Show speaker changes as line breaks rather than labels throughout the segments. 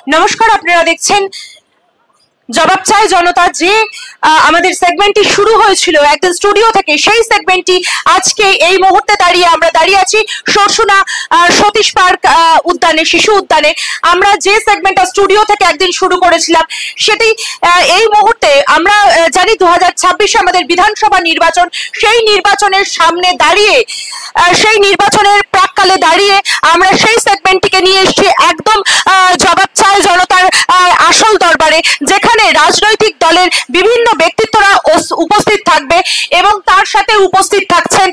নমস্কার, আপনারা দেখছেন জবাব চাই জনতা। যে আমাদের সেগমেন্টটি শুরু হয়েছিল একদম স্টুডিও থেকে, সেই সেগমেন্টটি আজকে এই মুহূর্তে আমরা দাঁড়িয়ে আছি সরসুনা সতীশ পার্ক উদ্যানে, শিশু উদ্যানে। আমরা যে সেগমেন্টটা স্টুডিও থেকে একদিন শুরু করেছিলাম, সেটি এই মুহূর্তে আমরা জানি 2026 আমাদের বিধানসভা নির্বাচন। সেই নির্বাচনের সামনে দাঁড়িয়ে, সেই নির্বাচনের প্রাককালে দাঁড়িয়ে আমরা সেই সেগমেন্টটিকে নিয়ে এসেছি একদম জবাব চাই জনতার আসল দরবারে, যেখানে রাজনৈতিক দলের বিভিন্ন ব্যক্তিত্বরা উপস্থিত থাকবে এবং তার সাথে উপস্থিত থাকছেন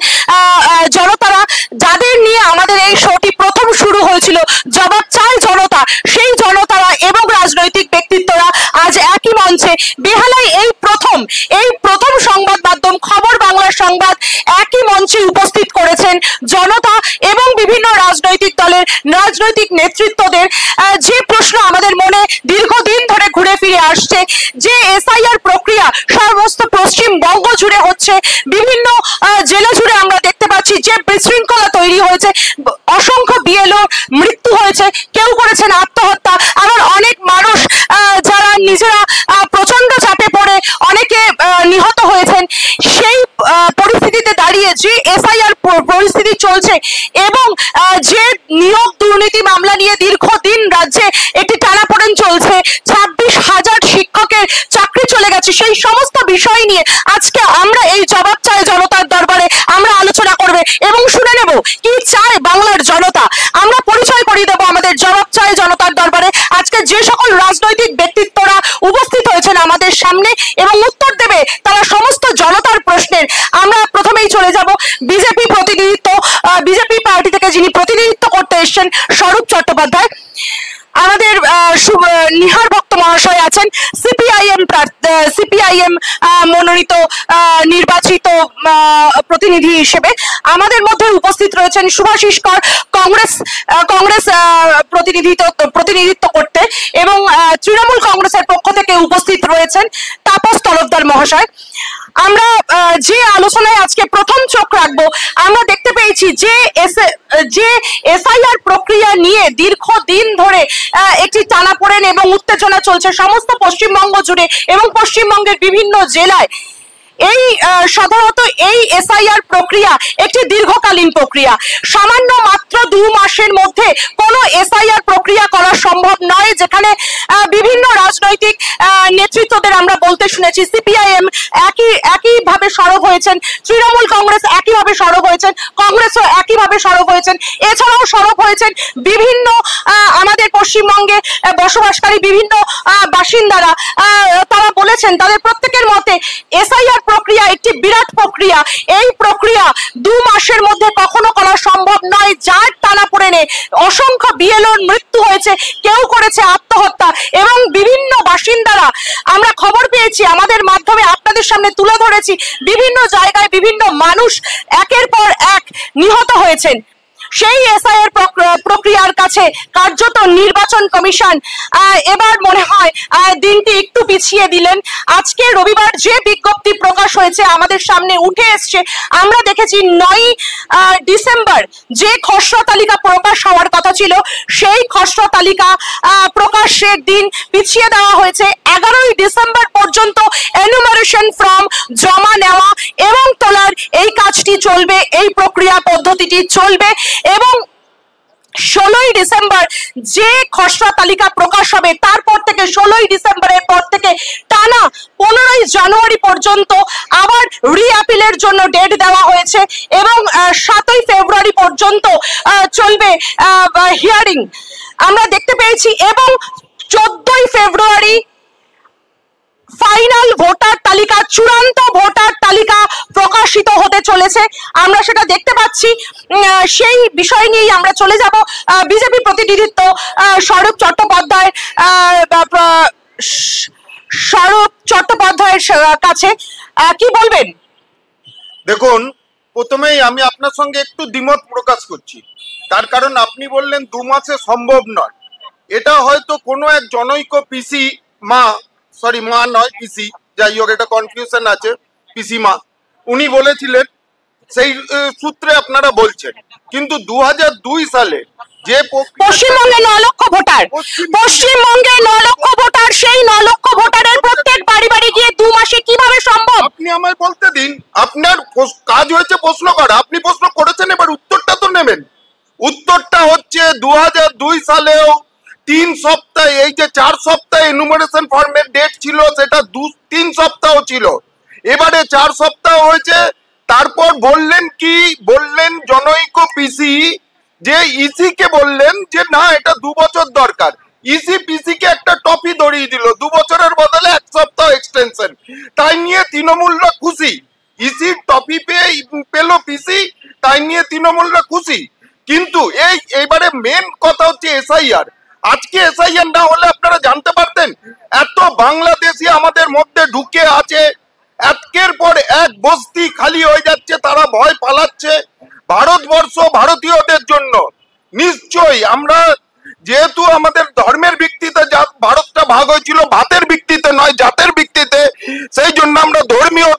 জনতারা, যাদের নিয়ে আমাদের এই শোটি প্রথম শুরু হয়েছিল জবাব চাই জনতা। সেই জনতারা এবং রাজনৈতিক ব্যক্তিত্বরা আজ একই মঞ্চে বেহালায় এই প্রথম সংবাদ মাধ্যম খবর বাংলা সংবাদ একই মঞ্চে উপস্থিত করেছেন জনতা এবং বিভিন্ন রাজনৈতিক দলের রাজনৈতিক নেতৃত্বদের। যে প্রশ্ন আমাদের মনে দীর্ঘদিন ধরে ঘুরে ফিরে আসছে, যে এসআইআর প্রক্রিয়া সমস্ত পশ্চিমবঙ্গ জুড়ে হচ্ছে, বিভিন্ন জেলা জুড়ে আমরা দেখতে পাচ্ছি যে বিশৃঙ্খলা তৈরি হয়েছে, অসংখ্য বিএলও মৃত্যু হয়েছে, কেউ করেছেন আত্মহত্যা, আবার অনেক মানুষ যারা নিজেরা প্রচন্ড চাপে পড়ে অনেকে নিহত হয়েছেন। সেই পরিস্থিতিতে দাঁড়িয়ে যে এসআইআর পরিস্থিতি চলছে এবং যে নিয়োগ দুর্নীতি মামলা নিয়ে দীর্ঘদিন রাজ্যে একটি টানাপোড়েন চলছে, 26,000 শিক্ষকের চাকরি চলে গেছে, সেই সমস্ত বিষয় নিয়ে আজকে আমরা এই জবাব চাই জনতার দরবারে আমরা আলোচনা করবে এবং শুনে নেব কি চায় বাংলার জনতা। আমরা পরিচয় করিয়ে দেবো আমাদের জবাব চাই জনতার দরবারে আজকে যে সকল রাজনৈতিক ব্যক্তিত্বরা উপস্থিত হয়েছেন আমাদের সামনে এবং উত্তর দেবে তারা সমস্ত জনতার প্রশ্নের। আমরা প্রথমেই চলে যাব বিজেপি পার্টি থেকে যিনি প্রতিনিধিত্ব করতে এসেছেন, স্বরূপ চট্টোপাধ্যায়। আমাদের নিহার ভক্ত মহাশয় আছেন সিপিআইএম মনোনীত নির্বাচিত প্রতিনিধি হিসেবে। আমাদের মধ্যে উপস্থিত রয়েছেন শুভাশিস কর, কংগ্রেস প্রতিনিধিত্ব করতে, এবং তৃণমূল কংগ্রেসের পক্ষ থেকে উপস্থিত রয়েছেন তাপস তরফদার মহাশয়। আমরা যে আলোচনায় আজকে প্রথম চোখ রাখবো, আমরা দেখতে পেয়েছি যে এসআইআর প্রক্রিয়া নিয়ে দীর্ঘদিন ধরে একটি টানাপোড়েন এবং উত্তেজনা চলছে সমস্ত পশ্চিমবঙ্গ জুড়ে এবং পশ্চিমবঙ্গের বিভিন্ন জেলায়। এই সাধারণত এই এসআইআর প্রক্রিয়া একটি দীর্ঘকালীন প্রক্রিয়া। সামান্য মাত্র 2 মাসের মধ্যে কোনো এসআইআর প্রক্রিয়া করা সম্ভব নয়, যেখানে বিভিন্ন রাজনৈতিক নেতৃত্বদের আমরা বলতে শুনেছি। সিপিআইএম একইভাবে সরব হয়েছেন, তৃণমূল কংগ্রেস একইভাবে সরব হয়েছেন, কংগ্রেসও একইভাবে সরব হয়েছেন। এছাড়াও সরব হয়েছেন বিভিন্ন আমাদের পশ্চিমবঙ্গে বসবাসকারী বিভিন্ন বাসিন্দারা। তারা বলেছেন তাদের প্রত্যেকের মতে এসআইআর প্রক্রিয়া একটি বিরাট প্রক্রিয়া। এই প্রক্রিয়া 2 মাসের মধ্যে কখনো করা সম্ভব নয়, যার টানাপোড়েনে অসংখ্য বিএলওর মৃত্যু হয়েছে, কেউ করেছে আত্মহত্যা, এবং বিভিন্ন বাসিন্দারা আমরা খবর পেয়েছি, আমাদের মাধ্যমে আপনাদের সামনে তুলে ধরেছি, বিভিন্ন জায়গায় বিভিন্ন মানুষ একের পর এক নিহত হয়েছেন। সেই এসআইআর প্রক্রিয়ার কাছে কার্যত নির্বাচন কমিশন এবার মনে হয় দিনটি একটু পিছিয়ে দিলেন। আজকে রবিবার যে বিজ্ঞপ্তি প্রকাশ হয়েছে আমাদের সামনে উঠে এসছে, আমরা দেখেছি 9 ডিসেম্বর যে খসড়া তালিকা প্রকাশ হওয়ার কথা ছিল, সেই খসড়া তালিকা প্রকাশের দিন পিছিয়ে দেওয়া হয়েছে। 11ই ডিসেম্বর পর্যন্ত এনুমারেশন ফর্ম জমা নেওয়া এবং তোলার এই কাজটি চলবে, এই প্রক্রিয়া পদ্ধতিটি চলবে, এবং 16ই ডিসেম্বর যে খসড়া তালিকা প্রকাশ হবে তারপর থেকে 16ই ডিসেম্বরের পর থেকে টানা 15ই জানুয়ারি পর্যন্ত আবার রিঅ্যাপিলের জন্য ডেট দেওয়া হয়েছে এবং 7ই ফেব্রুয়ারি পর্যন্ত চলবে হিয়ারিং আমরা দেখতে পেয়েছি, এবং 14ই ফেব্রুয়ারি ফাইনাল ভোটার তালিকা, চূড়ান্ত ভোটার তালিকা প্রকাশিত হতে চলেছে, আমরা সেটা দেখতে পাচ্ছি। সেই বিষয় নিয়েই আমরা চলে যাব বিজেপি প্রতিনিধিত্ব স্বরূপ চট্টোপাধ্যায়ের কাছে। কি বলবেন?
দেখুন, প্রথমেই আমি আপনার সঙ্গে একটু দ্বিমত প্রকাশ করছি। তার কারণ আপনি বললেন 2 মাসে সম্ভব নয়। এটা হয়তো কোনো এক জনৈক পিসি মা নয় পিসি, যাই হোক এটা কনফিউশন আছে, পিসি মা উনি বলেছিলেন, সেই সূত্রে আপনারা বলছেন। কিন্তু 2002 সালে যে
পশ্চিমবঙ্গে 9 লক্ষ ভোটার, পশ্চিমবঙ্গে 9 লক্ষ ভোটার, সেই 9 লক্ষ ভোটারের প্রত্যেক বাড়ি বাড়ি গিয়ে 2 মাসে কিভাবে সম্ভব?
আপনি আমায় বলতে দিন, আপনার কাজ হয়েছে প্রশ্ন করা, আপনি প্রশ্ন করেছেন, এবার উত্তরটা তো নেবেন। উত্তরটা হচ্ছে 2002 সালেও 3 সপ্তাহ, এই যে 4 সপ্তাহ এনুমারেশন ফর্মের ডেট ছিল সেটা 3 সপ্তাহ ছিল, এবারে 4 সপ্তাহ হয়েছে। তারপর বললেন কি, বললেন জনৈক পিসি যে ইসি কে বললেন যে না এটা 2 বছর দরকার, ইসি পিসি কে একটা টপি ধরিয়ে দিল, 2 বছরের বদলে 1 সপ্তাহ এক্সটেনশন, তাই নিয়ে তৃণমূলরা খুশি। ইসি টপি পেল পিসি, তাই নিয়ে তৃণমূলরা খুশি। কিন্তু এইবারে মেন কথা হচ্ছে এসআইআর। আজকে এসআইআর না হলে আপনারা জানতে পারতেন এত বাংলাদেশি আমাদের মধ্যে ঢুকে আছে, একের পর এক বস্তি খালি হয়ে যাচ্ছে, তারা ভয় পালাচ্ছে। ভারতবর্ষ ভারতীয়দের জন্য নিশ্চয়ই, আমরা যেহেতু আমাদের ধর্মের ভিত্তিতে ভারতটা ভাগ হয়েছিল, ভাতের ভিত্তিতে নয় জাতের ভিত্তিতে, সেই জন্য আমরা ধর্মীয়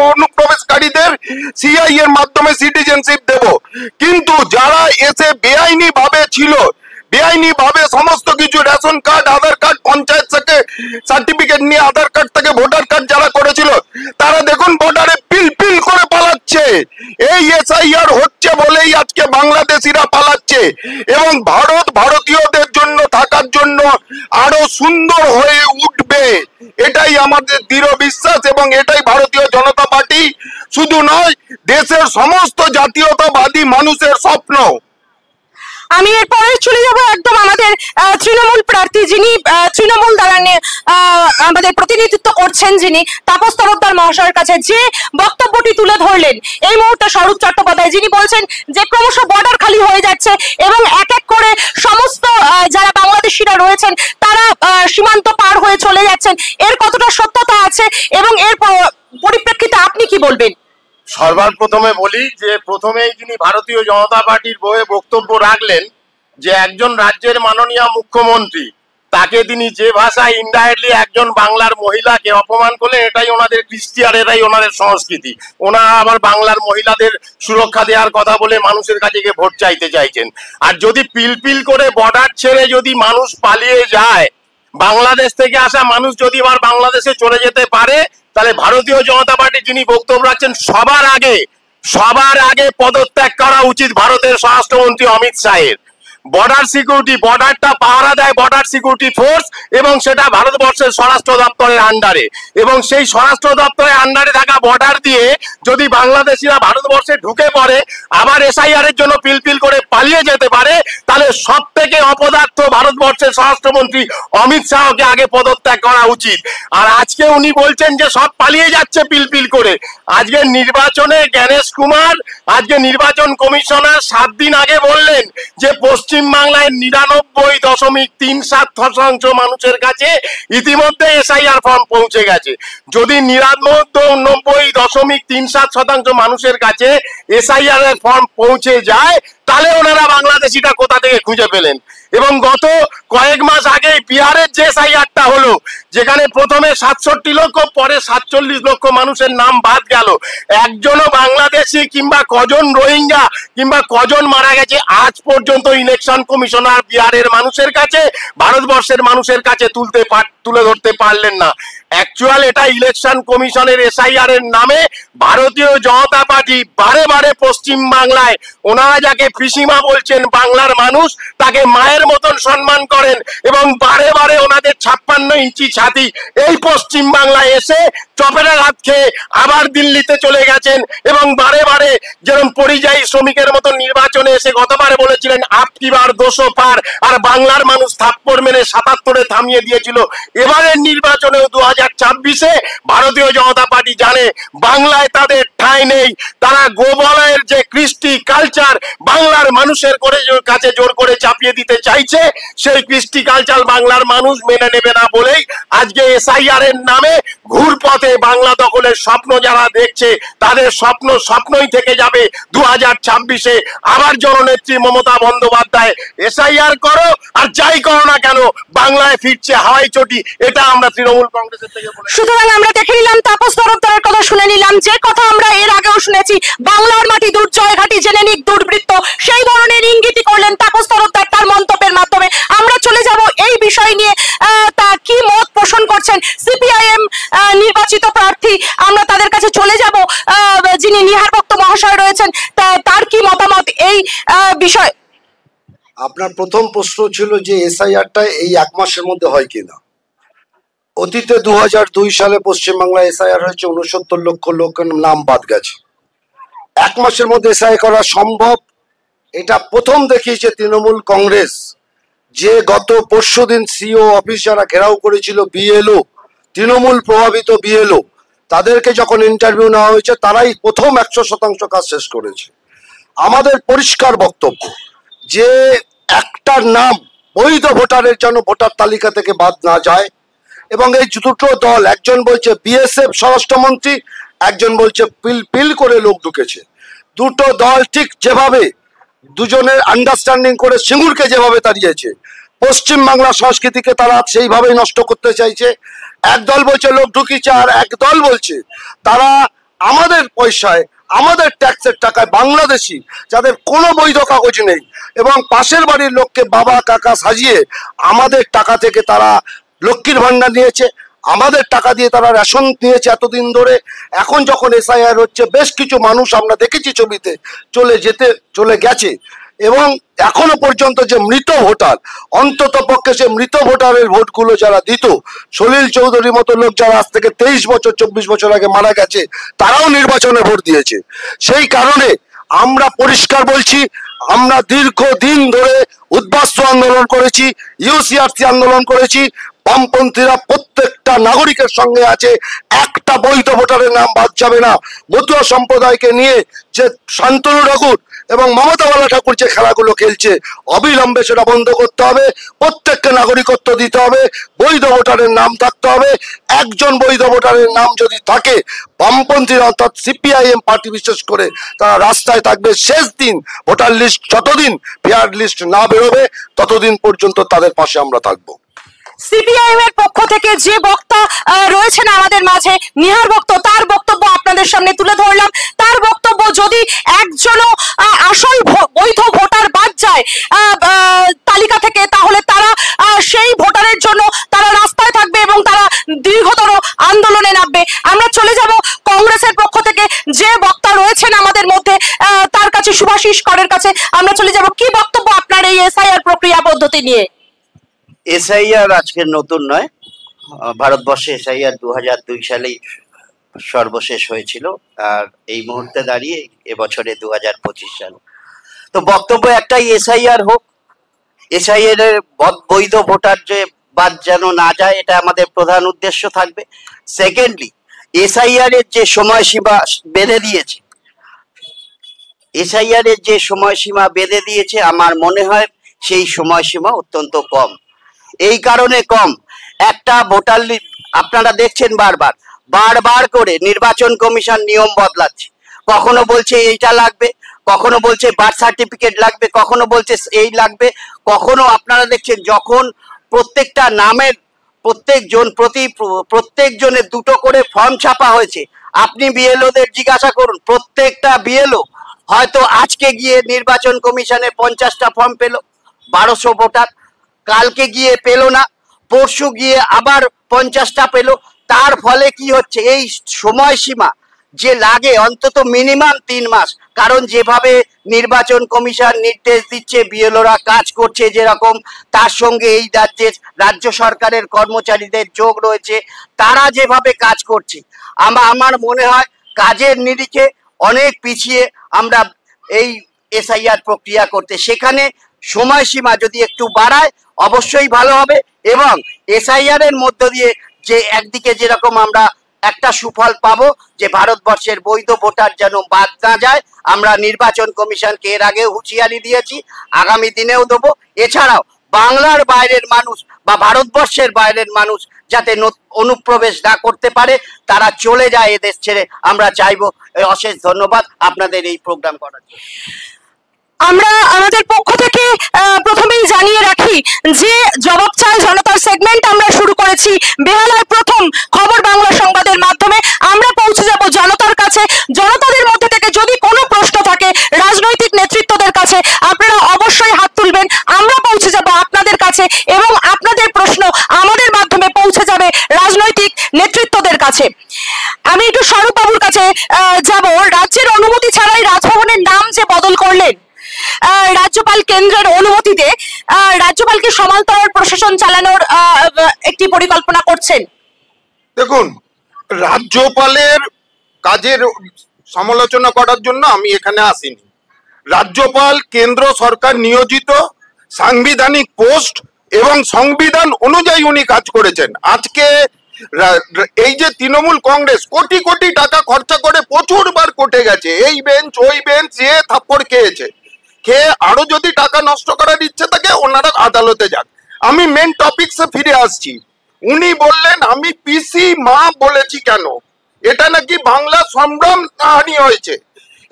অনুপ্রবেশকারীদের সিআই এর মাধ্যমে সিটিজেনশিপ দেব। কিন্তু যারা এসে বেআইনি ভাবে ছিল, বেআইনি ভাবে সমস্ত কিছু রেশন কার্ড, আধার কার্ড, পঞ্চায়েত থেকে সার্টিফিকেট নিয়ে আধার কার্ড থেকে ভোটার কার্ড যারা করেছিল, তারা দেখুন বর্ডারে পিল পিল করে পালাচ্ছে। এই এসআইআর হচ্ছে বলেই আজকে বাংলাদেশিরা পালাচ্ছে, এবং ভারত ভারতীয়দের জন্য থাকার জন্য আরো সুন্দর হয়ে উঠবে, এটাই আমাদের দৃঢ় বিশ্বাস। এবং এটাই ভারতীয় জনতা পার্টি শুধু নয়, দেশের সমস্ত জাতীয়তাবাদী মানুষের স্বপ্ন।
আমি এরপরে চলে যাব একদম আমাদের তৃণমূল প্রার্থী, যিনি তৃণমূল দ্বারা আমাদের প্রতিনিধিত্ব করছেন, যিনি তাপস তরফদার মহাশয়ের কাছে যে বক্তব্যটি তুলে ধরলেন এই মুহূর্তে স্বরূপ চট্টোপাধ্যায়, যিনি বলছেন যে ক্রমশ বর্ডার খালি হয়ে যাচ্ছে এবং এক এক করে সমস্ত যারা বাংলাদেশিরা রয়েছেন তারা সীমান্ত পার হয়ে চলে যাচ্ছেন, এর কতটা সত্যতা আছে এবং এর পরিপ্রেক্ষিতে আপনি কি বলবেন?
সবার প্রথমে বলি যে প্রথমেই যিনি ভারতীয় জনতা পার্টির বয়ে বক্তব্য রাখলেন, যে একজন রাজ্যের মাননীয় মুখ্যমন্ত্রী, তাকে তিনি যে ভাষায় ইনডাইরেক্টলি একজন বাংলার মহিলাকে অপমান করলেন, এটাই ওনাদের কৃষ্টি আর এটাই ওনাদের সংস্কৃতি। ওনারা আবার বাংলার মহিলাদের সুরক্ষা দেওয়ার কথা বলে মানুষের কাছে গিয়ে ভোট চাইতে চাইছেন। আর যদি পিলপিল করে বর্ডার ছেড়ে যদি মানুষ পালিয়ে যায়, বাংলাদেশ থেকে আসা মানুষ যদি আবার বাংলাদেশে চলে যেতে পারে, তাহলে ভারতীয় জনতা পার্টি যিনি বক্তব্য রাখছেন সবার আগে পদত্যাগ করা উচিত ভারতের স্বরাষ্ট্রমন্ত্রী অমিত শাহের। বর্ডার সিকিউরিটি, বর্ডারটা পাহারা দেয় বর্ডার সিকিউরিটি ফোর্স, এবং সেটা ভারতবর্ষের স্বরাষ্ট্র দপ্তরের আন্ডারে, এবং সেই স্বরাষ্ট্র দপ্তরের আন্ডারে থাকা বর্ডার দিয়ে যদি বাংলাদেশিরা ভারতবর্ষে ঢুকে পড়ে, আবার এসআইআর এর জন্য পিলপিল করে পালিয়ে যেতে পারে, তাহলে সব থেকে অপদার্থ ভারতবর্ষের স্বরাষ্ট্রমন্ত্রী অমিত শাহকে আগে পদত্যাগ করা উচিত। আর আজকে উনি বলছেন যে সব পালিয়ে যাচ্ছে পিলপিল করে। আজকে নির্বাচনে জ্ঞানেশ কুমার, আজকে নির্বাচন কমিশনার 7 দিন আগে বললেন যে পশ্চিমবাংলায় 99.37% মানুষের কাছে ইতিমধ্যে এসআইআর ফর্ম পৌঁছে গেছে। যদি 99.37% মানুষের কাছে এসআইআর এর ফর্ম পৌঁছে যায়, তাহলে ওনারা বাংলাদেশিটা কোথা থেকে খুঁজে পেলেন। এবং গত কয়েক মাস আগে বিহারের যে এসআইআরটা হলো, যেখানে প্রথমে 67 লক্ষ, পরে 47 লক্ষ মানুষের নাম বাদ গেল, একজনও বাংলাদেশি কিংবা কজন রোহিঙ্গা কিংবা কজন মারা গেছে আজ পর্যন্ত ইলেকশন কমিশনার বিহারের মানুষের কাছে, ভারতবর্ষের মানুষের কাছে তুলে ধরতে পারলেন না। অ্যাকচুয়াল এটা ইলেকশন কমিশনের এসআইআর এর নামে ভারতীয় জনতা পার্টি বারে বারে পশ্চিম বাংলায়, ওনারা যাকে পিসিমা বলছেন বাংলার মানুষ, তাকে মায়ের মতন সম্মান করেন, এবং বারে বারে ওনাদের 56 ইঞ্চি ছাতি এই পশ্চিম বাংলায় এসে চপেরা হাত খেয়ে আবার দিল্লিতে চলে গেছেন, এবং বারে বারে যেরকম পরিযায়ী শ্রমিকের মতন নির্বাচনে এসে গতবারে বলেছিলেন আপকি বার 200 পার, আর বাংলার মানুষ থাপ্পড় মেরে 77-এ থামিয়ে দিয়েছিল। এবারের নির্বাচনেও 2026-এ ভারতীয় জনতা পার্টি জানে বাংলায় তাদের ঠাঁই নেই। তারা গোবলয়ের যে কৃষ্টি কালচার বাংলার মানুষের কাছে জোর করে চাপিয়ে দিতে চাইছে, সেই কৃষ্টি কালচার বাংলার মানুষ মেনে নেবে না বলেই আজকে এসআইআর এর নামে ঘুরপথে বাংলা দখলের স্বপ্ন যারা দেখছে, তাদের স্বপ্নই থেকে যাবে। 2026-এ আবার জননেত্রী মমতা বন্দ্যোপাধ্যায় এসআইআর করো আর যাই করো না কেন, বাংলায় ফিরছে হাওয়াই চটি, এটা আমরা তৃণমূল কংগ্রেসের থেকে বলি।
সুতরাং আমরা দেখে নিলাম, তাপস তরফদারের কথা শুনে নিলাম, যে কথা আমরা এর আগেও শুনেছি, বাংলার মাটি দুর্জয় ঘাটি জেনে নিক দুর্বৃত্ত, সেই ধরনের ইঙ্গিতই করলেন তাপস তরফদার। যিনি নিহার ভক্ত মহাশয় রয়েছেন, তার কি মতামত এই বিষয়?
আপনার প্রথম প্রশ্ন ছিল যে এসআইআরটা এই 1 মাসের মধ্যে হয় কিনা। অতীতে 2002 সালে পশ্চিমবাংলায় এসআইআর হয়েছে, 69 লক্ষ লোকের নাম বাদ গেছে। 1 মাসের মধ্যে এসআইআর করা সম্ভব, এটা প্রথম দেখিয়েছে তৃণমূল কংগ্রেস, যে গত পরশুদিন সিও অফিস যারা ঘেরাও করেছিল বিএলও, তৃণমূল প্রভাবিত বিএলও, তাদেরকে যখন ইন্টারভিউ নেওয়া হয়েছে তারাই প্রথম 100% কাজ শেষ করেছে। আমাদের পরিষ্কার বক্তব্য যে একটা নাম বৈধ ভোটারের যেন ভোটার তালিকা থেকে বাদ না যায়, এবং এই দুটো দল, একজন বলছে বিএসএফ স্বরাষ্ট্রমন্ত্রী, একজন বলছে পিল করে লোক ঢুকেছে। দুটো দল ঠিক যেভাবে দুজনের আন্ডারস্ট্যান্ডিং করে সিঙ্গুরকে যেভাবে তাড়িয়েছে, পশ্চিমবাংলা সংস্কৃতিকে তারা সেইভাবেই নষ্ট করতে চাইছে। এক দল বলছে লোক ঢুকিয়েছে, আর এক দল বলছে তারা আমাদের পয়সায়, আমাদের ট্যাক্সের টাকায় বাংলাদেশি যাদের কোনো বৈধ কাগজ নেই এবং পাশের বাড়ির লোককে বাবা কাকা সাজিয়ে আমাদের টাকা থেকে তারা লক্ষ্মীর ভান্ডার নিয়েছে, আমাদের টাকা দিয়ে তারা রেশন নিয়েছে এতদিন ধরে। এখন যখন এসআইআর হচ্ছে, বেশ কিছু মানুষ আমরা দেখেছি ছবিতে চলে গেছে, এবং এখনো পর্যন্ত যে মৃত ভোটার, অন্তত পক্ষে সে মৃত ভোটারের ভোটগুলো যারা দিত, সলিল চৌধুরীর মতো লোক যারা আজ থেকে 23 বছর 24 বছর আগে মারা গেছে, তারাও নির্বাচনে ভোট দিয়েছে। সেই কারণে আমরা পরিষ্কার বলছি, আমরা দীর্ঘদিন ধরে উদ্বাস্তু আন্দোলন করেছি, ইউসিআরসি আন্দোলন করেছি, বামপন্থীরা প্রত্যেকটা নাগরিকের সঙ্গে আছে, একটা বৈধ ভোটারের নাম বাদ যাবে না। মতুয়া সম্প্রদায়কে নিয়ে যে শান্তনু ঠাকুর এবং মমতা বালা ঠাকুর যে খেলাগুলো খেলছে, অবিলম্বে সেটা বন্ধ করতে হবে। প্রত্যেককে নাগরিকত্ব দিতে হবে, বৈধ ভোটারের নাম থাকতে হবে। একজন বৈধ ভোটারের নাম যদি থাকে, বামপন্থীরা অর্থাৎ সিপিআইএম পার্টি বিশেষ করে তারা রাস্তায় থাকবে শেষ দিন। ভোটার লিস্ট যতদিন ফেয়ার লিস্ট না বেরোবে ততদিন পর্যন্ত তাদের পাশে আমরা থাকবো।
সিপিআইএম এর পক্ষ থেকে যে বক্তা রয়েছেন আমাদের মাঝে, নিহার ভক্ত, তার বক্তব্য আপনাদের সামনে তুলে ধরলাম। তার বক্তব্য, যদি একজনও আসল বৈধ ভোটার বাদ যায় তালিকা থেকে, তাহলে তারা সেই ভোটারের জন্য তারা রাস্তায় থাকবে এবং তারা দীর্ঘতর আন্দোলনে নামবে। আমরা চলে যাব কংগ্রেসের পক্ষ থেকে যে বক্তা রয়েছেন আমাদের মধ্যে, তার কাছে, শুভাশিস করের কাছে আমরা চলে যাব। কি বক্তব্য আপনার এই এসআইআর প্রক্রিয়া পদ্ধতি নিয়ে?
এসআইআর আজকের নতুন নয়, ভারতবর্ষে এসআইআর 2002 সালেই সর্বশেষ হয়েছিল, আর এই মুহূর্তে দাঁড়িয়ে এবছরে 2025 সাল। তো বক্তব্য একটাই, এসআইআর হোক, এসআইআর এর বৈধ ভোটার যে বাদ যেন না যায়, এটা আমাদের প্রধান উদ্দেশ্য থাকবে। সেকেন্ডলি, এসআইআর এর যে সময়সীমা বেঁধে দিয়েছে, এসআইআর এর যে সময়সীমা বেঁধে দিয়েছে, আমার মনে হয় সেই সময়সীমা অত্যন্ত কম। এই কারণে কম, একটা ভোটার লিস্ট আপনারা দেখছেন বারবার করে নির্বাচন কমিশন নিয়ম বদলাচ্ছে। কখনো বলছে এইটা লাগবে, কখনো বলছে বার্থ সার্টিফিকেট লাগবে, কখনো বলছে এই লাগবে, কখনো আপনারা দেখছেন যখন প্রত্যেকটা নামের প্রত্যেকজনের 2টো করে ফর্ম ছাপা হয়েছে। আপনি বিএলওদের জিজ্ঞাসা করুন, প্রত্যেকটা বিএলও হয়তো আজকে গিয়ে নির্বাচন কমিশনে 50টা ফর্ম পেল, 1200 ভোটার, কালকে গিয়ে পেল না, পরশু গিয়ে আবার 50টা পেল। তার ফলে কি হচ্ছে, এই সময়সীমা যে লাগে অন্তত মিনিমাম 3 মাস, কারণ যেভাবে নির্বাচন কমিশন নির্দেশ দিচ্ছে, বিএলওরা কাজ করছে যেরকম, তার সঙ্গে এই রাজ্য সরকারের কর্মচারীদের যোগ রয়েছে, তারা যেভাবে কাজ করছে, আমার মনে হয় কাজের নিরিখে অনেক পিছিয়ে আমরা এই এসআইআর প্রক্রিয়া করতে। সেখানে সময়সীমা যদি একটু বাড়ায় অবশ্যই ভালো হবে, এবং এসআইআর এর মধ্য দিয়ে যে একদিকে যেরকম আমরা একটা সুফল পাবো যে ভারতবর্ষের বৈধ ভোটার যেন বাদ না যায়, আমরা নির্বাচন কমিশনকে এর আগে হুঁশিয়ারি দিয়েছি, আগামী দিনেও দেবো। এছাড়াও বাংলার বাইরের মানুষ বা ভারতবর্ষের বাইরের মানুষ যাতে অনুপ্রবেশ না করতে পারে, তারা চলে যায় এদেশ ছেড়ে, আমরা চাইবো। অশেষ ধন্যবাদ আপনাদের এই প্রোগ্রাম করার জন্য।
আমরা আমাদের পক্ষ থেকে প্রথমেই জানিয়ে রাখি যে জবাব চাই জনতার সেগমেন্ট আমরা শুরু করেছি বেহালার প্রথম খবর বাংলা সংবাদের মাধ্যমে। আমরা পৌঁছে যাব জনতার কাছে। জনতাদের মধ্যে থেকে যদি কোনো প্রশ্ন থাকে রাজনৈতিক নেতৃত্বদের কাছে, আপনারা অবশ্যই হাত তুলবেন। আমরা পৌঁছে যাব আপনাদের কাছে এবং আপনাদের প্রশ্ন আমাদের মাধ্যমে পৌঁছে যাবে রাজনৈতিক নেতৃত্বদের কাছে। আমি একটু স্বরূপ বাবুর কাছে যাব। রাজ্যের রাজ্যপালকে সমান্তরাল প্রশাসন চালানোর একটি পরিকল্পনা করছেন?
দেখুন, রাজ্যপালের কাজের সমালোচনা করার জন্য আমি এখানে আসিনি। রাজ্যপাল কেন্দ্র সরকার নিয়োজিত সাংবিধানিক পোস্ট এবং সংবিধান অনুযায়ী উনি কাজ করেছেন। আজকে এই যে তৃণমূল কংগ্রেস কোটি কোটি টাকা খরচা করে প্রচুর বার কোর্টে গেছে, এই বেঞ্চ ওই বেঞ্চ, যে থাপ্পড় খেয়েছে, খেয়ে আরো যদি টাকা নষ্ট করার ইচ্ছে থাকে ওনারা আদালতে যাক। আমি মেন টপিকসে ফিরে আসছি। উনি বললেন আমি পিসি মা বলেছি কেন, এটা নাকি বাংলা সম্ভ্রম হানি হয়েছে।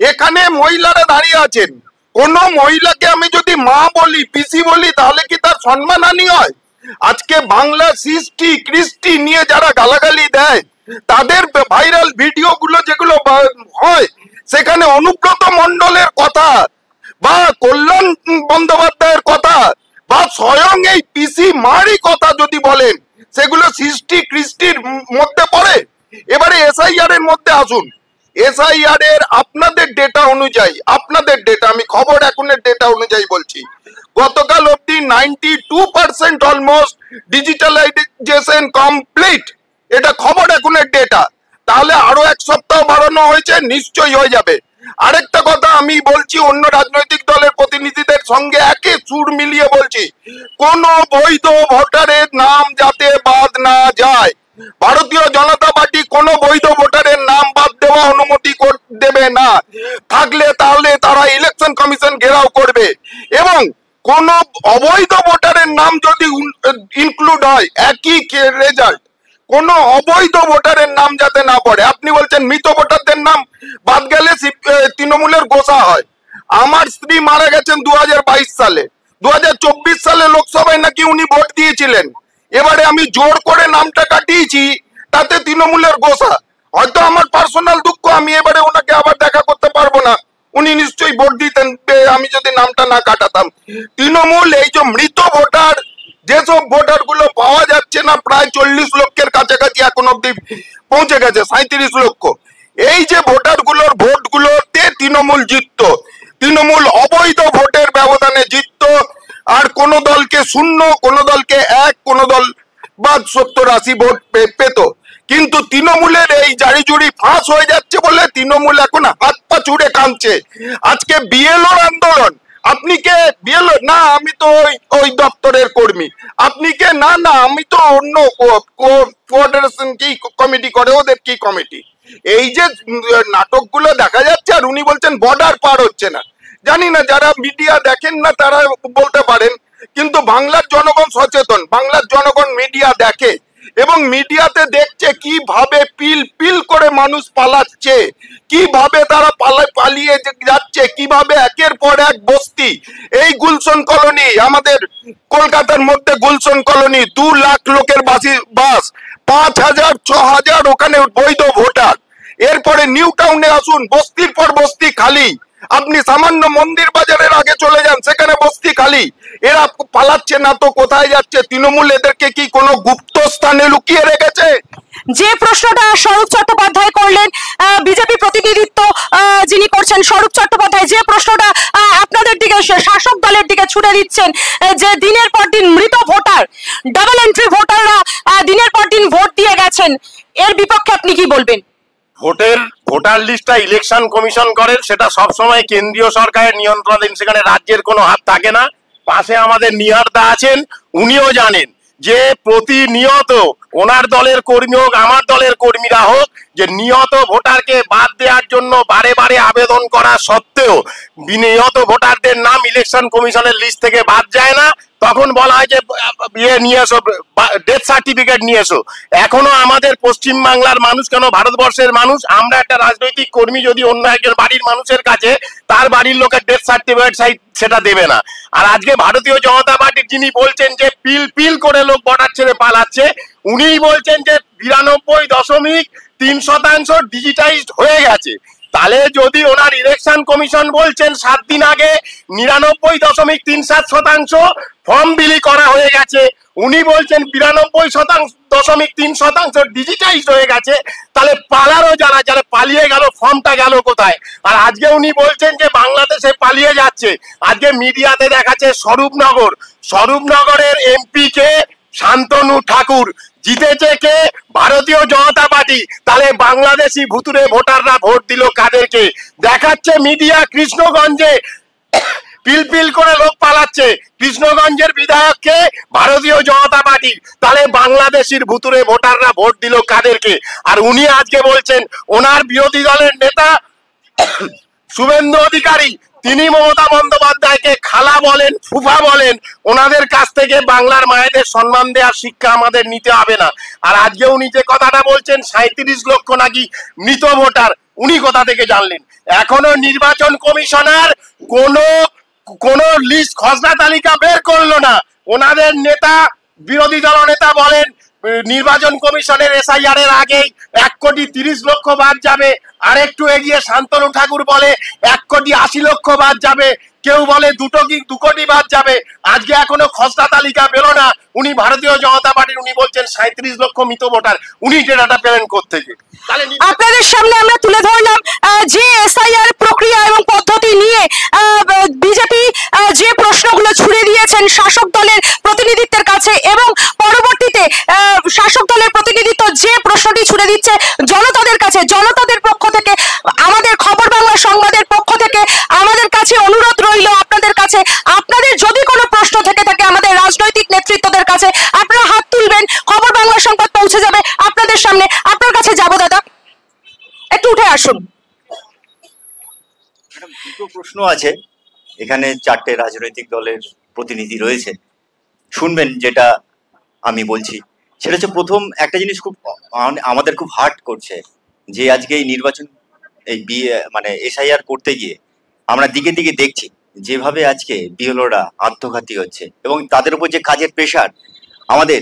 এখানে মহিলারা দাঁড়িয়ে আছেন, কোন মহিলাকে আমি যদি মা বলি, পিসি বলি, তাহলে কি তার সম্মান হানি হয়? আজকে বাংলা সৃষ্টি কৃষ্টি নিয়ে যারা গালাগালি দেয়, তাদের ভাইরাল ভিডিও গুলো যেগুলো হয়, সেখানে অনুব্রত মণ্ডলের কথা বা কল্যাণ বন্দ্যোপাধ্যায়ের কথা বা স্বয়ং এই পিসি মারই কথা যদি বলেন, সেগুলো সৃষ্টি কৃষ্টির মধ্যে পড়ে? এবারে এসআইআর এর মধ্যে আসুন। এসআইআর এর আপনাদের ডেটা অনুযায়ী, আপনাদের ডেটা, আমি খবর এখনের ডেটা অনুযায়ী বলছি, গতকাল অব্দি 92% অলমোস্ট ডিজিটালাইজেশন কমপ্লিট। এটা খবর এখনের ডেটা। তাহলে আরো এক সপ্তাহ বাড়ানো হয়েছে, নিশ্চয়ই হয়ে যাবে। আরেকটা কথা আমি বলছি, অন্য রাজনৈতিক দলের প্রতিনিধিদের সঙ্গে একে সুর মিলিয়ে বলছি, কোন বৈধ ভোটারের নাম যাতে বাদ না যায়। ভারতীয় জনতা পার্টি কোন বৈধ ভোটারের নাম বাদ দেওয়া অনুমতি দেবে না। থাকলে তাহলে তারা ইলেকশন কমিশন ঘেরাও করবে, এবং কোন অবৈধ ভোটারের নাম যদি ইনক্লুড হয়, একই রেজাল্ট। কোন অবৈধ ভোটারের নাম যাতে না পড়ে। আপনি বলছেন মৃত ভোটারদের নাম বাদ গেলে তৃণমূলের গোসা হয়। আমার স্ত্রী মারা গেছেন 2022 সালে, 2024 সালে লোকসভায় নাকি উনি ভোট দিয়েছিলেন। এবারে আমি জোর করে নামটা কাটিয়েছি, তাতে তৃণমূলের গোসা। হয়তো আমার পার্সোনাল দুঃখ, আমি এবারে ওনাকে আবার দেখা করতে পারবো না। উনি নিশ্চয়ই ভোট দিতেন আমি যদি নামটা না কাটাতাম। তৃণমূল এই যে মৃত ভোটার, যেসব ভোটার গুলো পাওয়া যাচ্ছে না, প্রায় 40 লক্ষের কাছাকাছি এখন অব্দি পৌঁছে গেছে, 37 লক্ষ। এই যে ভোটার গুলোর ভোট গুলোতে তৃণমূল জিতত, তৃণমূল অবৈধ ভোটের ব্যবধানে জিতত। আর কোন দলকে 0, কোন দলকে 1, কোন দল বা 70-80 ভোট পেত। কিন্তু তৃণমূলের এই জারি জুড়ি ফাঁস হয়ে যাচ্ছে বলে তৃণমূল এখন হাত পা ছুড়ে কাঁদছে। আজকে বিএলওর আন্দোলন, আপনি কে বিএলও? না, আমি তো ওই দপ্তরের কর্মী। আপনি কে? না না, আমি তো অন্য কোঅর্ডিনেশন কি কমিটি করে, ওদের কি কমিটি। এই যে নাটকগুলো দেখা যাচ্ছে, আর উনি বলছেন বর্ডার পার হচ্ছে না। জানি না, যারা মিডিয়া দেখেন না তারা বলতে পারেন, কিন্তু বাংলার জনগণ সচেতন। বাংলার জনগণ মিডিয়া দেখে, এবং মিডিয়াতে দেখছে কিভাবে পিল পিল করে মানুষ পালাচ্ছে, কিভাবে তারা পালিয়ে যাচ্ছে, কিভাবে একের পর এক বস্তি। এই গুলশন কলোনি, আমাদের কলকাতার মধ্যে গুলশন কলোনি, 2 লাখ লোকের বাস, 5000 6000 ওখানে বৈধ ভোটার। এরপরে নিউ টাউনে আসুন, বস্তির পর বস্তি খালি। আপনি সামান্য মন্দির বাজারের আগে চলে যান, সেখানে বস্তি খালি। এরা পালাচ্ছে না তো কোথায় যাচ্ছে? তৃণমূল এদেরকে কি কোনো গুপ্ত স্থানে লুকিয়ে রেখেছে?
যে প্রশ্নটা স্বরূপ চট্টোপাধ্যায় করলেন, বিজেপি প্রতিনিধিত্ব যিনি করছেন স্বরূপ চট্টোপাধ্যায়, যে প্রশ্নটা আপনাদের দিকে, শাসক দলের দিকে ছুড়ে দিচ্ছেন, যে দিনের পর দিন মৃত ভোটার, ডাবল এন্ট্রি ভোটাররা দিনের পর দিন ভোট দিয়ে গেছেন, এর বিপক্ষে আপনি কি বলবেন?
ভোটার লিস্টটা ইলেকশন কমিশন করেন, সেটা সবসময় কেন্দ্রীয় সরকারের নিয়ন্ত্রণাধীন, সেখানে রাজ্যের কোনো হাত থাকে না। পাশে আমাদের নিহারদা আছেন, উনিও জানেন যে প্রতিনিয়ত ওনার দলের কর্মী হোক, আমার দলের কর্মীরা হোক, যে নিয়ত ভোটারকে বাদ দেওয়ার জন্য বারে বারে আবেদন করা সত্ত্বেও নিয়ত ভোটারদের নাম ইলেকশন কমিশনের লিস্ট থেকে বাদ যায় না। তখন বলা হয় যে ইয়ে নিয়ে এসো, ডেথ সার্টিফিকেট নিয়ে এসো। এখনো আমাদের পশ্চিমবাংলার মানুষ, কেন ভারতবর্ষের মানুষ, আমরা একটা রাজনৈতিক কর্মী যদি অন্য একজন বাড়ির মানুষের কাছে তার বাড়ির লোকের ডেথ সার্টিফিকেট সেটা দেবে না। আর আজকে ভারতীয় জনতা পার্টির যিনি বলছেন যে পিল পিল করে লোক বর্ডার ছেড়ে পালাচ্ছে, উনিই বলছেন যে 92.3% ডিজিটাইজড হয়ে গেছে। তাহলে যদি ওনার ইলেকশন কমিশন বলছেন 7 দিন আগে 99.37% ফর্ম বিলি করা হয়ে গেছে, উনি বলছেন 92% 99.3% ডিজিটাইজ হয়ে গেছে, তাহলে পালারও যারা যারা পালিয়ে গেল ফর্মটা গেল কোথায়? আর আজকে উনি বলছেন যে বাংলাদেশে পালিয়ে যাচ্ছে। আজকে মিডিয়াতে দেখাচ্ছে স্বরূপনগরের এমপি কে শান্তনু ঠাকুর, জিতেছে কে? ভারতীয় জনতা পার্টি। তাহলে বাংলাদেশি ভুতুরে ভোটাররা ভোট দিল কাদেরকে? দেখাচ্ছে মিডিয়া কৃষ্ণগঞ্জে পিলপিল করে লোক পালাচ্ছে, কৃষ্ণগঞ্জের বিধায়ককে ভারতীয় জনতা পার্টি। তাহলে বাংলাদেশের ভুতুরে ভোটাররা ভোট দিল কাদেরকে? আর উনি আজকে বলছেন ওনার বিরোধী দলের নেতা শুভেন্দু অধিকারী, তিনি মমতা বন্দ্যোপাধ্যায়কে খালা বলেন, ফুফা বলেন। ওনাদের কাছ থেকে বাংলার মায়েদের সম্মান দেওয়ার শিক্ষা আমাদের নিতে হবে না। আর আজকে উনি যে কথাটা বলছেন 37 লক্ষ নাকি মৃত ভোটার, উনি কোথা থেকে জানলেন? এখনো নির্বাচন কমিশনার কোন লিস্ট খসড়া তালিকা বের করলো না। ওনাদের নেতা, বিরোধী দল নেতা বলেন নির্বাচন কমিশনের এসআইআর এর আগেই 1,30,00,000 বাদ যাবে। আর একটু এগিয়ে শান্তনু ঠাকুর বলে 1,80,00,000 বাদ যাবে। কেউ বলে 2 কোটি বাদ যাবে। আজকে এখনো খসড়া তালিকা বেরো না। উনি ভারতীয় জনতা পার্টির, উনি বলছেন 37 লক্ষ মৃত ভোটার। উনি ডেটাটা পেলেন কোত্থেকে?
আপনাদের সামনে আমরা তুলে ধরলাম যে এসআইআর প্রক্রিয়া এবং পদ্ধতি নিয়ে বিজেপি যে প্রশ্নগুলো ছুড়ে দিয়েছেন শাসক দলের প্রতিনিধিত্বের কাছে, এবং পরবর্তীতে শাসক দলের প্রতিনিধিত্ব যে প্রশ্নটি ছুড়ে দিচ্ছে জনতাদের কাছে, জনতাদের পক্ষ থেকে আমাদের খবর বাংলা সংবাদের পক্ষ থেকে আমাদের কাছে অনুরোধ রইল আপনাদের কাছে, আপনাদের যদি কোনো প্রশ্ন থেকে থাকে আমাদের রাজনৈতিক নেতৃত্বদের কাছে আপনারা হাত তুলবেন, খবর বাংলা সংবাদ পৌঁছে যাবে আপনাদের সামনে। আপনার কাছে যাব দাদা, একটু উঠে আসুন।
দুটো প্রশ্ন আছে, এখানে 4টে রাজনৈতিক দলের প্রতিনিধি রয়েছে, শুনবেন যেটা আমি বলছি। সেটা হচ্ছে, প্রথম একটা জিনিস খুব আমাদের খুব হার্ট করছে যে আজকে এই নির্বাচন, এই মানে এসআইআর করতে গিয়ে আমরা দিকে দিকে দেখছি যেভাবে আজকে বিএলওরা আত্মঘাতী হচ্ছে এবং তাদের উপর যে কাজের প্রেশার আমাদের,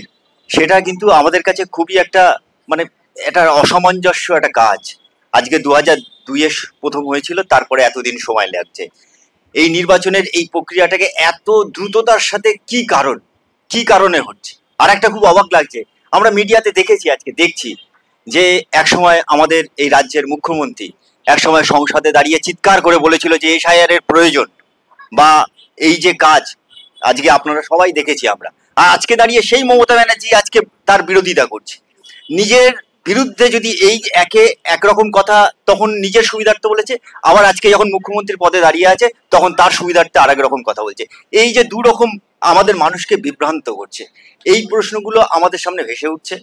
সেটা কিন্তু আমাদের কাছে খুবই একটা মানে এটা অসামঞ্জস্য একটা কাজ। আজকে 2002-এ প্রথম হয়েছিল, তারপরে এতদিন সময় লাগছে। এই নির্বাচনের এই প্রক্রিয়াটাকে এত দ্রুততার সাথে কি কারণে হচ্ছে? আর একটা খুব অবাক লাগছে, আমরা মিডিয়াতে দেখেছি, আজকে দেখছি যে একসময় আমাদের এই রাজ্যের মুখ্যমন্ত্রী একসময় সংসদে দাঁড়িয়ে চিৎকার করে বলেছিল যে এসআইআর এর প্রয়োজন বা এই যে কাজ, আজকে আপনারা সবাই দেখেছি আমরা। আর আজকে দাঁড়িয়ে সেই মমতা ব্যানার্জি আজকে তার বিরোধিতা করছে। নিজের বিরুদ্ধে যদি এই একরকম কথা তখন নিজের সুবিধার্থে বলেছে, আবার আজকে যখন মুখ্যমন্ত্রীর পদে দাঁড়িয়ে আছে তখন তার সুবিধার্থে আর এক রকম কথা বলছে। এই যে দুরকম আমাদের মানুষকে বিভ্রান্ত করছে, এই প্রশ্নগুলো আমাদের সামনে ভেসে উঠছে।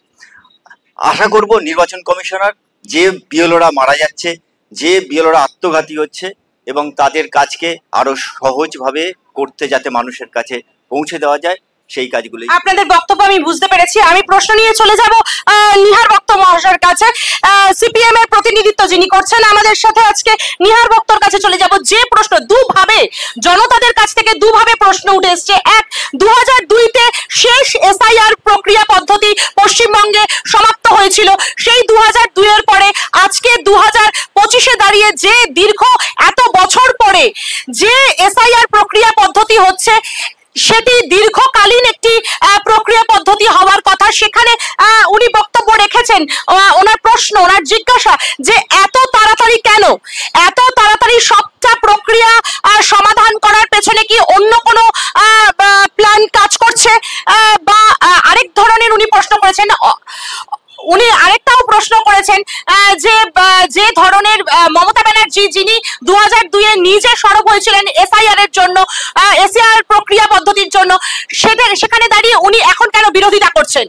আশা করব নির্বাচন কমিশনার, যে বিএলওরা মারা যাচ্ছে, যে বিএলওরা আত্মঘাতী হচ্ছে, এবং তাদের কাজকে আরো সহজভাবে করতে যাতে মানুষের কাছে পৌঁছে দেওয়া যায়, সেই কাজগুলি।
আপনাদের বক্তব্য আমি বুঝতে পেরেছি। আমি প্রশ্ন নিয়ে চলে যাব নিহার ভক্ত মহাশয়ের কাছে। সিপিএম এর প্রতিনিধিত্ব যিনি করছেন আমাদের সাথে আজকে, নিহার ভক্তর কাছে চলে যাব। যে প্রশ্ন দুভাবে জনতাদের কাছ থেকে দুভাবে প্রশ্ন উঠে এসছে। এক, 2002-তে শেষ এসআইআর প্রক্রিয়া পদ্ধতি পশ্চিমবঙ্গে সমাপ্ত হয়েছিল। সেই 2002-এর পরে আজকে 2025-এ দাঁড়িয়ে যে দীর্ঘ এত বছর পরে যে এসআইআর প্রক্রিয়া পদ্ধতি হচ্ছে, সেটি দীর্ঘকালীন একটি প্রক্রিয়া পদ্ধতি হওয়ার কথা। সেখানে উনি বক্তব্য রেখেছেন, ওনার প্রশ্ন, ওনার জিজ্ঞাসা যে এত তাড়াতাড়ি কেন, এত তাড়াতাড়ি সবটা প্রক্রিয়া সমাধান করার পেছনে কি অন্য কোনো প্ল্যান কাজ করছে? বা আরেক ধরনের উনি প্রশ্ন করেছেন, উনি আরেকটাও প্রশ্ন করেছেন যে ধরনের মমতা ব্যানার্জি, যিনি 2002-এ নিজে সরব হয়েছিলেন এসআইআর এর জন্য, এসআইআর প্রক্রিয়া পদ্ধতির জন্য, সেখানে দাঁড়িয়ে উনি এখন কেন বিরোধিতা করছেন?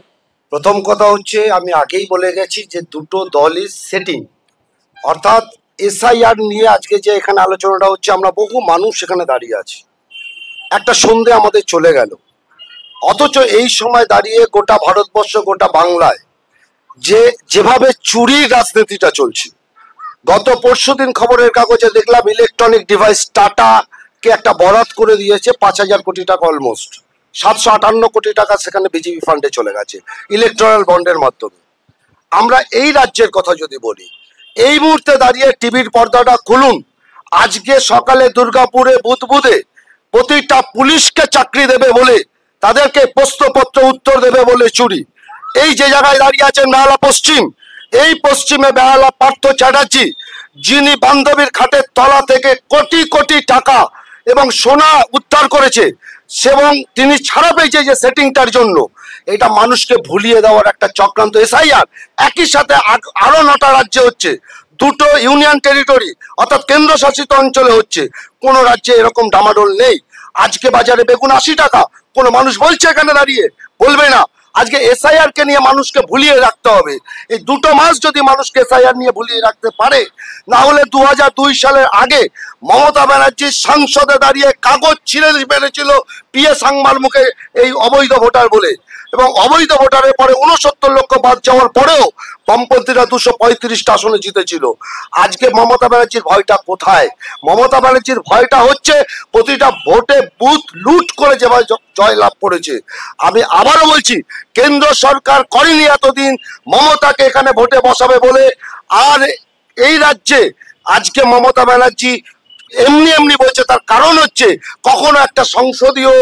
প্রথম কথা হচ্ছে, আমি আগেই বলে গেছি যে দুটো দলই সেটিং, অর্থাৎ এসআইআর নিয়ে আজকে যে এখানে আলোচনাটা হচ্ছে, আমরা বহু মানুষ এখানে দাঁড়িয়ে আছি, একটা সন্ধে আমাদের চলে গেল, অথচ এই সময় দাঁড়িয়ে গোটা ভারতবর্ষ, গোটা বাংলায় যেভাবে চুরির রাজনীতিটা চলছে। গত পরশুদিন খবরের কাগজে দেখলাম ইলেকট্রনিক ডিভাইস টাটাকে একটা বরাত করে দিয়েছে 5,000 কোটি টাকা, অলমোস্ট 758 কোটি টাকা সেখানে বিজেপি ফান্ডে চলে গেছে ইলেকট্রাল বন্ডের মাধ্যমে। আমরা এই রাজ্যের কথা যদি বলি, এই মুহূর্তে দাঁড়িয়ে টিভির পর্দাটা খুলুন, আজকে সকালে দুর্গাপুরে বুধবুধে প্রতিটা পুলিশকে চাকরি দেবে বলে, তাদেরকে প্রশ্নপত্র উত্তর দেবে বলে চুরি। এই যে জায়গায় দাঁড়িয়ে আছেন বেহালা পশ্চিম, এই পশ্চিমে বেহালা পার্থ চ্যাটার্জি, যিনি বান্ধবীর খাটের তলা থেকে কোটি কোটি টাকা এবং সোনা উদ্ধার করেছে, এবং তিনি ছাড়া পেয়েছে যে সেটিংটার জন্য, এটা মানুষকে ভুলিয়ে দেওয়ার একটা চক্রান্ত। এসআইআর একই সাথে আরো 9টা রাজ্যে হচ্ছে, 2টো ইউনিয়ন টেরিটরি অর্থাৎ কেন্দ্রশাসিত অঞ্চলে হচ্ছে, কোন রাজ্যে এরকম ডামাডোল নেই। আজকে বাজারে বেগুন 80 টাকা, কোনো মানুষ বলছে এখানে দাঁড়িয়ে? বলবে না। আজকে এসআইআর কে নিয়ে মানুষকে ভুলিয়ে রাখতে হবে। এই 2টো মাস যদি মানুষকে এসআইআর নিয়ে ভুলিয়ে রাখতে পারে, না হলে 2002 সালের আগে মমতা ব্যানার্জি সংসদে দাঁড়িয়ে কাগজ ছিঁড়ে মেরেছিল পিএ সাংমার মুখে এই অবৈধ ভোটার বলে, এবং অবৈধ ভোটারের পরে 69 লক্ষ বাদ যাওয়ার পরেও বামপন্থীরা 235টা আসনে জিতেছিল। আজকে মমতা ব্যানার্জির ভয়টা কোথায়? মমতা ব্যানার্জির ভয়টা হচ্ছে প্রতিটা ভোটে বুথ লুট করে যেভাবে জয়লাভ করেছে। আমি আবারও বলছি, কেন্দ্র সরকার করেনি এতদিন মমতাকে এখানে ভোটে বসাবে বলে। আর এই রাজ্যে আজকে মমতা ব্যানার্জি এমনি এমনি বলছে, তার কারণ হচ্ছে কখনো একটা সংসদীয়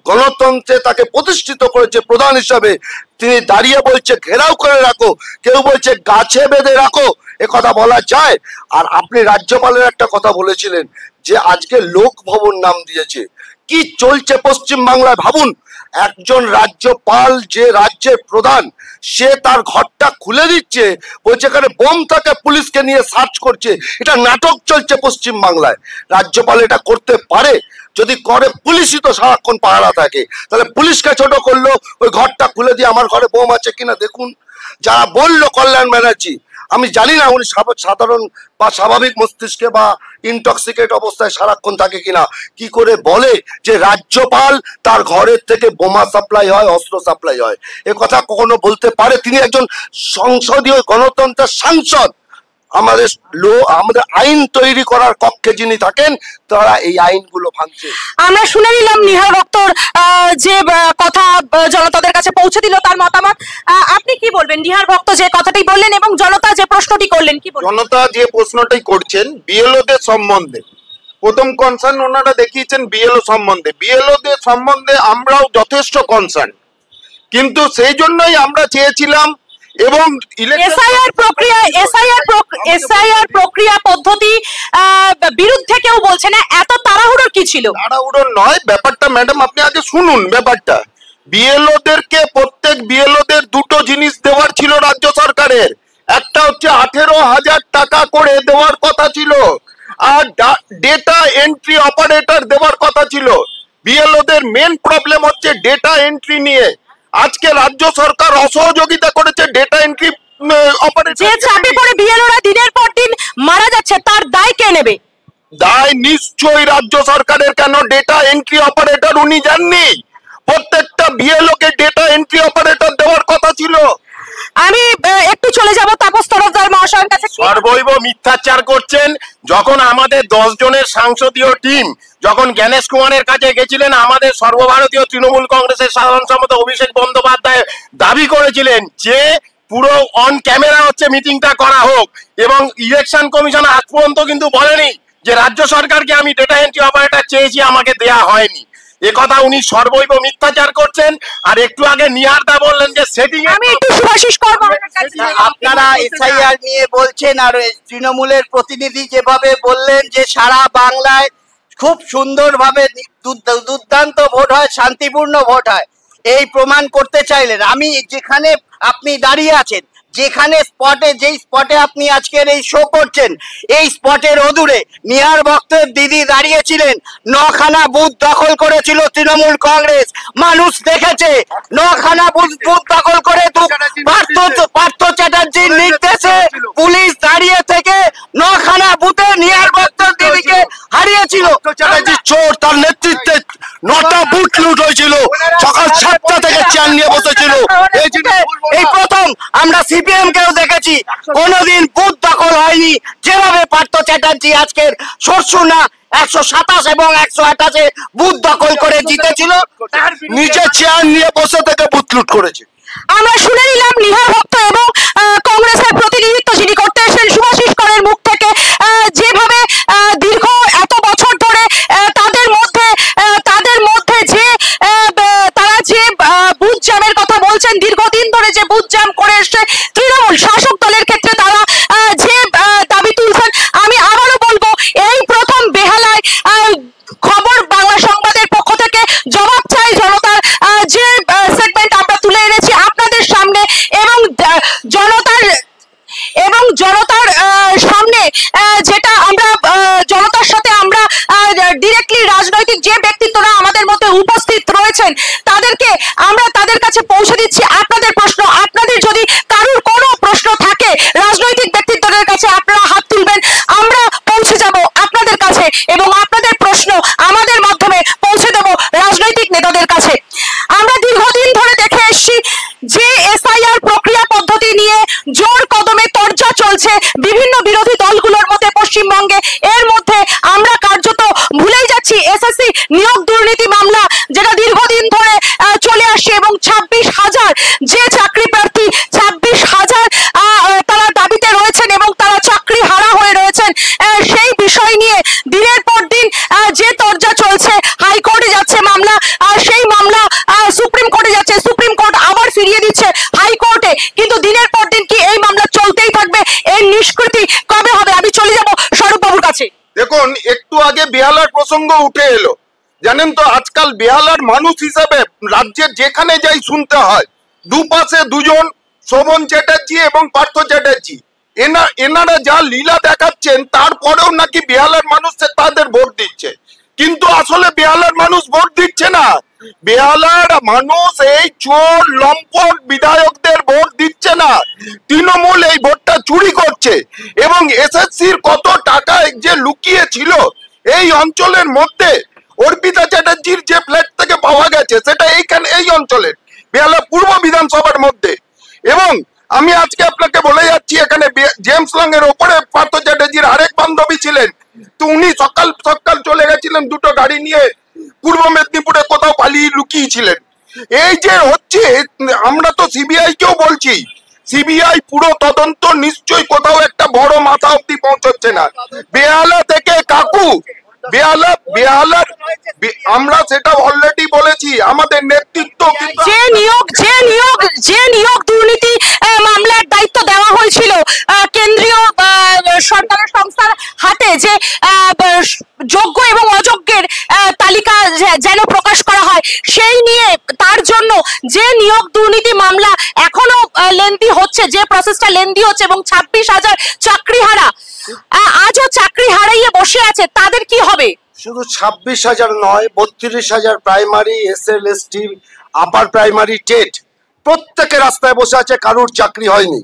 গণতন্ত্রে তাকে প্রতিষ্ঠিত করেছে প্রধান হিসাবে, তিনি দাঁড়িয়ে বলছে ঘেরাও করে রাখো, কেউ বলছে গাছে বেঁধে রাখো, এ কথা বলা যায়? আর আপনি রাজ্যপালের একটা কথা বলেছিলেন যে আজকে লোক ভবন নাম দিয়েছে। কি চলছে পশ্চিম বাংলায় ভাবুন, একজন রাজ্যপাল যে রাজ্যের প্রধান, সে তার ঘরটা খুলে দিচ্ছে, বলছে এখানে বোম থাকে, পুলিশকে নিয়ে সার্চ করছে। এটা নাটক চলছে পশ্চিম বাংলায়। রাজ্যপাল এটা করতে পারে? যদি করে, পুলিশই তো সারাক্ষণ পাহারা থাকে, তাহলে পুলিশকে ছোট করলো, ওই ঘরটা খুলে দিয়ে আমার ঘরে বোম আছে কিনা দেখুন। যারা বললো কল্যাণ ব্যানার্জি, আমি জানি না উনি সাধারণ বা স্বাভাবিক মস্তিষ্কে বা ইনটক্সিকেট অবস্থায় সারাক্ষণ থাকে কিনা, কি করে বলে যে রাজ্যপাল তার ঘরের থেকে বোমা সাপ্লাই হয়, অস্ত্র সাপ্লাই হয়? এ কথা কখনো বলতে পারে? তিনি একজন সংসদীয় গণতন্ত্রের সাংসদ। আমাদের আইন তৈরি করার কক্ষে যিনি থাকেন, তারা এই আইনগুলো ভাঙছে।
আমরা শুনে নিলাম নিহার ভক্তর যে কথা জনতাদের কাছে পৌঁছে দিল, তার মতামত। আপনি কি বলবেন? নিহার ভক্ত যে কথাটি বললেন এবং জনতা যে প্রশ্নটি করলেন, কি বলবেন?
জনতা যে প্রশ্নটাই করছেন বিএলওদের সম্বন্ধে, প্রথম কনসার্ন ওনারা দেখিয়েছেন বিএলও সম্বন্ধে। বিএলওদের সম্বন্ধে আমরাও যথেষ্ট কনসার্ন, কিন্তু সেই জন্যই আমরা চেয়েছিলাম, এবং
এসআইআর প্রক্রিয়া পদ্ধতি বিরুদ্ধে কেউ বলছে না, এত তাড়াহুড়োর কি ছিল?
তাড়াহুড়োর নয় ব্যাপারটা, ম্যাডাম আপনি আগে শুনুন ব্যাপারটা। বিএলওদেরকে, প্রত্যেক বিএলওদের 2টো জিনিস দেওয়ার ছিল রাজ্য সরকারের। একটা হচ্ছে 18,000 টাকা করে দেওয়ার কথা ছিল, আর ডেটা এন্ট্রি অপারেটর দেওয়ার কথা ছিল। বিএলওদের মেন প্রবলেম হচ্ছে ডেটা এন্ট্রি নিয়ে। আজকে রাজ্য সরকার অসহযোগিতা করেছে ডেটা এন্ট্রি অপারেটর।
যে চাপে পড়ে বিএলওরা দিনের পর দিন মারা যাচ্ছে, তার দায় কে নেবে?
দায় নিশ্চয়ই রাজ্য সরকারের। কেন ডেটা এন্ট্রি অপারেটর উনি জাননি? প্রত্যেকটা বিএলও কে ডেটা এন্ট্রি অপারেটর দেওয়ার কথা ছিল।
আমি একটু চলে যাব তাপস তরফদার মহাশয়ের কাছে।
সর্বৈব মিথ্যাচার করছেন। যখন আমাদের 10 জনের সংসদীয় টিম যখন জ্ঞানেশ কুমারের কাছে গেছিলেন, আমাদের সর্বভারতীয় তৃণমূল কংগ্রেসের সাধারণ সম্পাদক অভিষেক বন্দ্যোপাধ্যায় দাবি করেছিলেন যে পুরো অন ক্যামেরা হচ্ছে মিটিংটা করা হোক, এবং ইলেকশন কমিশন আজ পর্যন্ত কিন্তু বলেনি যে রাজ্য সরকারকে আমি ডেটা এন্ট্রি অপারেটর চেয়েছি, আমাকে দেয়া হয়নি। একথা উনি সর্বৈব মিথ্যাচার করছেন। আর একটু আগে নিহারদা বললেন যে সেটিং,
আমি একটু সুভাষিস করব।
আপনারা এসআইআর নিয়ে বলছেন, আর তৃণমূলের প্রতিনিধি যেভাবে বললেন যে সারা বাংলায় খুব সুন্দরভাবে দুর্দান্ত ভোট হয়, শান্তিপূর্ণ ভোট হয়, এই প্রমাণ করতে চাইলেন। আমি যেখানে আপনি দাঁড়িয়ে আছেন, যেখানে স্পটে, যেই স্পটে আপনি আজকের এই শো করছেন, এই স্পটের অদূরে নিহার ভক্তের দিদি দাঁড়িয়েছিলেন। 9খানা বুথ দখল করেছিল তৃণমূল কংগ্রেস, মানুষ দেখেছে। 9খানা বুথ দখল করে পার্থ চ্যাটার্জির নির্দেশে পুলিশ দাঁড়িয়ে থেকে 9খানা বুথে নিহার ভক্তের দিদিকে হারিয়েছিল।
চ্যাটার্জি চোর, তার নেতৃত্বে 9টা বুথ লুট হয়েছিল, সকাল 7টা থেকে চেয়ার নিয়ে বসেছিল।
এই প্রথম আমরা সিপিএম কেও দেখেছি, কোনোদিন বুথ দখল হয়নি যেভাবে পার্থ চ্যাটার্জি আজকের সরসুনা 127 এবং 128 বুথ দখল করে জিতেছিল।
নিচে চেয়ার নিয়ে বসে থেকে বুথ লুট করেছে।
আমরা শুনে নিলাম নিহার ভক্ত এবং কংগ্রেসের প্রতিনিধিত্ব যিনি করতে এসেছেন শুভাশিস করের মুখ থেকে, যেভাবে দীর্ঘ এত বছর ধরে তাদের মধ্যে যে তারা যে বুথ জ্যামের কথা বলছেন, দীর্ঘদিন ধরে যে বুথ তৃণমূল শাসক দলের ক্ষেত্রে তারা যে দাবি তুলছেন, আমি আবারও বলবো এই প্রথম বেহালায় খবর বাংলা সংবাদের পক্ষ থেকে জবাব চাই জনতার যে সেগমেন্ট আমরা তুলে এনেছি আপনাদের সামনে, এবং জনতার সামনে যেটা আমরা জনতার সাথে আমরা ডিরেক্টলি রাজনৈতিক যে ব্যক্তিত্বরা আমাদের মধ্যে উপস্থিত রয়েছেন তাদেরকে আমরা তাদের কাছে পৌঁছে দিচ্ছি আপনাদের প্রশ্ন। আপনাদের যদি কারোর কোনো প্রশ্ন থাকে রাজনৈতিক ব্যক্তিত্বদের কাছে আপনারা হাত তুলবেন, আমরা পৌঁছে যাব আপনাদের কাছে এবং আপনাদের প্রশ্ন আমাদের মাধ্যমে পৌঁছে দেব রাজনৈতিক নেতাদের কাছে। আমরা দীর্ঘদিন ধরে দেখে এসেছি যে এসআইআর প্রক্রিয়া পদ্ধতি নিয়ে জোর কদমে তরজা চলছে বিভিন্ন বিরোধী দলগুলোর মধ্যে পশ্চিমবঙ্গে। এর মধ্যে আমরা কার্যত ভুলেই যাচ্ছি এসএসসি নিয়োগ দুর্নীতি মামলা যেটা দীর্ঘদিন ধরে চলে আসছে এবং 26,000 যে চাকরি প্রার্থী 26,000 তারা দাবিতে রয়েছেন এবং তারা চাকরি হারা হয়ে রয়েছেন, সেই বিষয় নিয়ে দিনের পর দিন যে তরজা চলছে, হাইকোর্টে যাচ্ছে মামলা, সেই মামলা সুপ্রিম কোর্টে যাচ্ছে, সুপ্রিম কোর্ট আবার ফিরিয়ে দিচ্ছে হাইকোর্টে, কিন্তু দিনের পর দিন কি এই মামলা চলতেই থাকবে? এর নিষ্কৃতি কবে হবে? আমি চলে যাব স্বরূপ বাবুর কাছে।
দেখুন, একটু আগে বেহালার প্রসঙ্গ উঠে এলো। জানেন তো আজকাল বেহালার মানুষ হিসাবে রাজ্যের যেখানে যাই শুনতে হয় দুপাশে দুজন, শোভন চ্যাটার্জি এবং পার্থ চ্যাটার্জি, এনারা যা লীলা দেখাচ্ছেন তারপরেও নাকি বেহালার মানুষ তাদের ভোট দিচ্ছে, কিন্তু আসলে বেহালার মানুষ ভোট দিচ্ছে না। বেহালার মানুষ এই চোর লম্পট বিধায়কদের ভোট দিচ্ছে না, তৃণমূল এই ভোটটা চুরি করছে। এবং এসএসসির কত টাকা যে লুকিয়ে ছিল এই অঞ্চলের মধ্যে, অর্পিতা চ্যাটার্জির যে ফ্ল্যাট থেকে পাওয়া গেছে সেটা এই অঞ্চলের বেহালা পূর্ব বিধানসভার মধ্যে। এবং আমি আজকে আপনাকে বলে যাচ্ছি, এখানে জেমস লং এর ওপরে পার্থ চ্যাটার্জির আরেক বান্ধবী ছিলেন, তো উনি সকাল সকাল চলে গেছিলেন দুটো গাড়ি নিয়ে পূর্ব মেদিনীপুরে কোথাও পালিয়ে লুকিয়েছিলেন। এই যে হচ্ছে, আমরা তো সিবিআই কেও বলছি, সিবিআই পুরো তদন্ত নিশ্চয়ই কোথাও একটা বড় মাথা অব্দি পৌঁছচ্ছে না। বেহালা থেকে কাকু, বেহালার আমরা সেটা অলরেডি বলেছি, আমাদের নেতৃত্ব
যে নিয়োগ দুর্নীতি মামলার দায়িত্ব দেওয়া হয়েছিল কেন্দ্রীয় সরকারের সংস্থার হাতে, যে যোগ্য এবং অযোগ্যের তালিকা যেন প্রকাশ করা হয়, সেই নিয়ে তার জন্য যে নিয়োগ দুর্নীতি মামলা এখনো লেন্দি হচ্ছে, যে প্রসেসটা লেন্দি হচ্ছে এবং 26,000 চাকরিহারা আজও চাকরি হারাইয়ে বসে আছে, তাদের কি হবে?
শুধু 26,000 নয়, 32,000 primary, SL/ST, upper primary, TET প্রত্যেকে রাস্তায় বসে আছে, কারোর চাকরি হয়নি।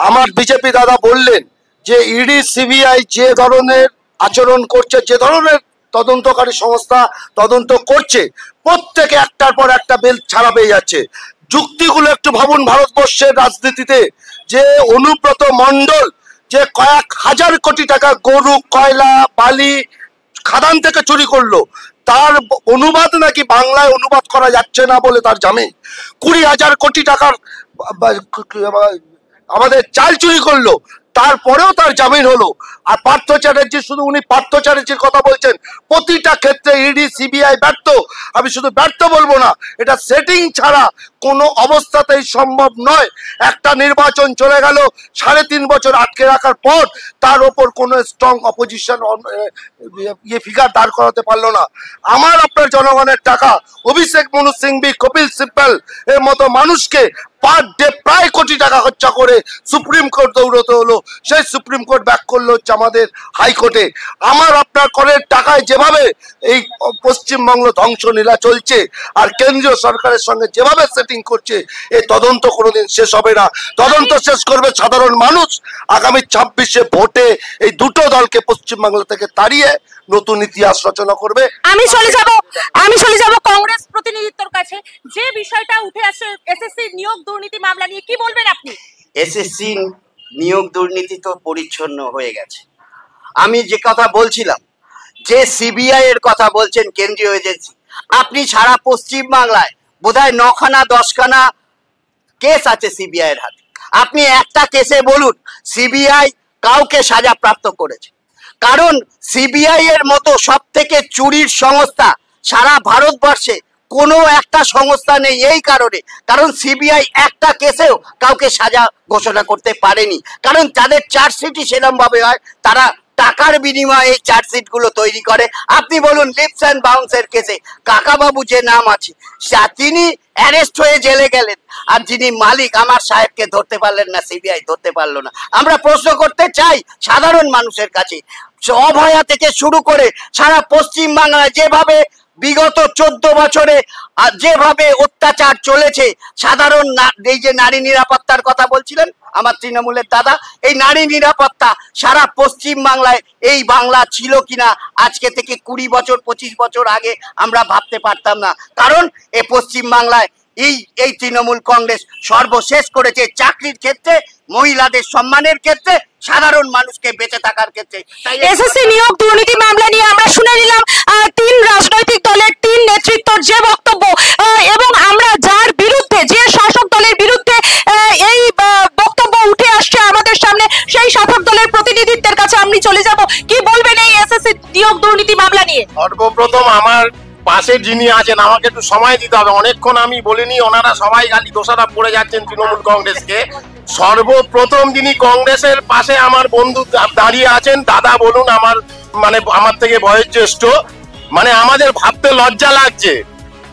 আমার বিজেপি দাদা বললেন যে ইডি সিবিআই যে ধরনের আচরণ করছে, যে ধরনের তদন্তকারী সংস্থা তদন্ত করছে, প্রত্যেকে একটার পর একটা বেল ছাড়া পেয়ে যাচ্ছে। যুক্তিগুলো একটু ভাবুন, ভারতবর্ষের রাজনীতিতে যে অনুব্রত মণ্ডল যে কয়েক হাজার কোটি টাকা গরু, কয়লা, বালি খাদান থেকে চুরি করলো, তার অনুবাদ নাকি বাংলায় অনুবাদ করা যাচ্ছে না বলে তার জামিন। 20,000 কোটি টাকার আমাদের চাল চুরি করলো, তারপরেও তার জামিন হলো। আর পার্থ চ্যাটার্জি, শুধু উনি পার্থ চ্যাটার্জির কথা বলছেন, প্রতিটা ক্ষেত্রে ইডি সিবিআই ব্যর্থ। আমি শুধু ব্যর্থ বলবো না, এটা সেটিং ছাড়া কোনো অবস্থাতেই সম্ভব নয়। একটা নির্বাচন চলে গেল, 3.5 বছর আটকে রাখার পর তার ওপর কোনো স্ট্রং অপোজিশন ফিগার দাঁড় করাতে পারলো না। আমার আপনার জনগণের টাকা অভিষেক মনু সিংভি, কপিল সিব্বল এর মতো মানুষকে পার ডে প্রায় কোটি টাকা খরচা করে সুপ্রিম কোর্ট দৌড়তে হলো, সেই সুপ্রিম কোর্ট ব্যাক করলো হচ্ছে আমাদের হাইকোর্টে। আমার আপনার করের টাকায় যেভাবে এই পশ্চিমবঙ্গ ধ্বংসলীলা চলছে আর কেন্দ্রীয় সরকারের সঙ্গে যেভাবে সেটিং করছে, এই তদন্ত কোনোদিন শেষ হবে না। তদন্ত শেষ করবে সাধারণ মানুষ। আগামী 26-এ ভোটে এই দুটো দলকে পশ্চিমবাংলা থেকে তাড়িয়ে নতুন ইতিহাস রচনা করবে।
আমি চলে যাব কংগ্রেস প্রতিনিধিত্বর কাছে। যে বিষয়টা উঠে আসে এসএসসি নিয়োগ দুর্নীতি মামলা নিয়ে, কি বলবেন আপনি?
এসএসসি নিয়োগ দুর্নীতি তো পরিচ্ছন্ন হয়ে গেছে। আমি যে কথা বলছিলাম, যে সিবিআই এর কথা বলছেন কেন্দ্রীয় এজেন্সি, আপনি সারা পশ্চিম বাংলায় বোধহয় 9খানা 10খানা কেস আছে সিবিআই এর হাতে। আপনি একটা কেসে বলুন সিবিআই কাউকে সাজা প্রাপ্ত করেছে? কারণ সিবিআই এর মতো সব থেকে চুরির সংস্থা সারা ভারতবর্ষে কোনো একটা সংস্থা নেই এই কারণে, কারণ সিবিআই একটা কেসেও কাউকে সাজা ঘোষণা করতে পারেনি, কারণ তাদের চার্জশিটই সেরকম ভাবে হয়, তারা টাকার বিনিময়ে এই চার্জশিট গুলো তৈরি করে। আপনি বলুন লিপস অ্যান্ড বাউন্সের কেসে কাকাবাবু যে নাম আছে তিনি অ্যারেস্ট হয়ে জেলে গেলেন, আর যিনি মালিক আমার সাহেবকে ধরতে পারলেন না, সিবিআই ধরতে পারলো না। আমরা প্রশ্ন করতে চাই সাধারণ মানুষের কাছে, অভয়া থেকে শুরু করে সারা পশ্চিম বাংলায় যেভাবে বিগত 14 বছরে যেভাবে অত্যাচার চলেছে, সাধারণ এই যে নারী নিরাপত্তার কথা বলছিলেন আমার তৃণমূলের দাদা, এই নারী নিরাপত্তা সারা পশ্চিম বাংলায় এই বাংলা ছিল কিনা আজকে থেকে 20 বছর 25 বছর আগে আমরা ভাবতে পারতাম না, কারণ এ পশ্চিম বাংলায় এই তৃণমূল কংগ্রেস সর্বশেষ করেছে চাকরির ক্ষেত্রে, মহিলাদের সম্মানের ক্ষেত্রে, সাধারণ মানুষকে বেঁচে থাকার ক্ষেত্রে।
এসএসসি নিয়োগ দুর্নীতি মামলা নিয়ে আমরা শুনে নিলাম 3 রাজনৈতিক দলের 3 নেতৃত্বর যে বক্তব্য, এবং আমরা যার বিরুদ্ধে, যে শাসক দলের বিরুদ্ধে এই বক্তব্য উঠে আসছে আমাদের সামনে, সেই শাসক দলের প্রতিনিধিত্বের কাছে আমি চলে যাব। কি বলবেন এই এসএসসি নিয়োগ দুর্নীতি মামলা নিয়ে?
সর্বপ্রথম আমার পাশে যিনি আছেন আমাকে একটু সময় দিতে হবে, অনেকক্ষণ আমি বলিনি, ওনারা সবাই খালি দোষারোপ করে যাচ্ছেন তৃণমূল কংগ্রেসকে। সর্বপ্রথম যিনি কংগ্রেসের পাশে আমার বন্ধু দাঁড়িয়ে আছেন, দাদা বলুন, আমার থেকে বয়োজ্যেষ্ঠ, আমাদের ভাবতে লজ্জা লাগছে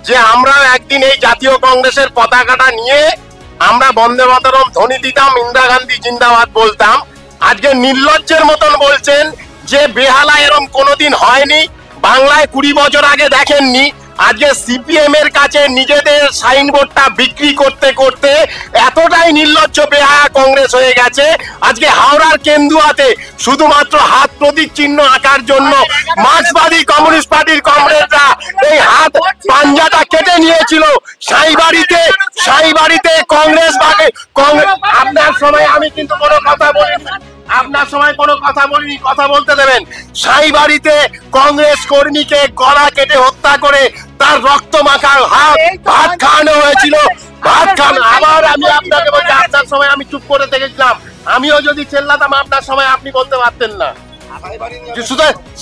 যে আমরা একদিন এই জাতীয় কংগ্রেসের পতাকাটা নিয়ে আমরা বন্দে মাতরম ধ্বনি দিতাম, ইন্দিরা গান্ধী জিন্দাবাদ বলতাম, আজকে নির্লজ্জের মতন বলছেন যে বেহালা এরকম কোনোদিন হয়নি, বাংলায় 20 বছর আগে দেখেননি। আজকে সিপিএম এর কাছে নিজেদের সাইনবোর্ডটা বিক্রি করতে করতে এতটাই নির্লজ্জ বেহায়া কংগ্রেস হয়ে গেছে, আজকে হাওড়ার কেন্দুয়াতে শুধুমাত্র হাত প্রতীক চিহ্ন আঁকার জন্য মার্ক্সবাদী কমিউনিস্ট পার্টির কমরেডরা এই হাত পাঞ্জাটা কেটে নিয়েছিল। সাইবাড়িতে কংগ্রেস আপনার সময় আমি কিন্তু কোনো কথা বলিনি, আপনার সময় কোনো কথা বলিনি, কথা বলতে দেবেন। সাইবাড়িতে কংগ্রেস কর্মীকে গলা কেটে হত্যা করে তার রক্ত মাখা ভাত খাওয়ানো হয়েছিল, ভাত খান। আবার আমি আপনাকে বলছি, আপনার সময় আমি চুপ করে থেকেছিলাম, আমিও যদি চেল্লাতাম আপনার সময় আপনি বলতে পারতেন না।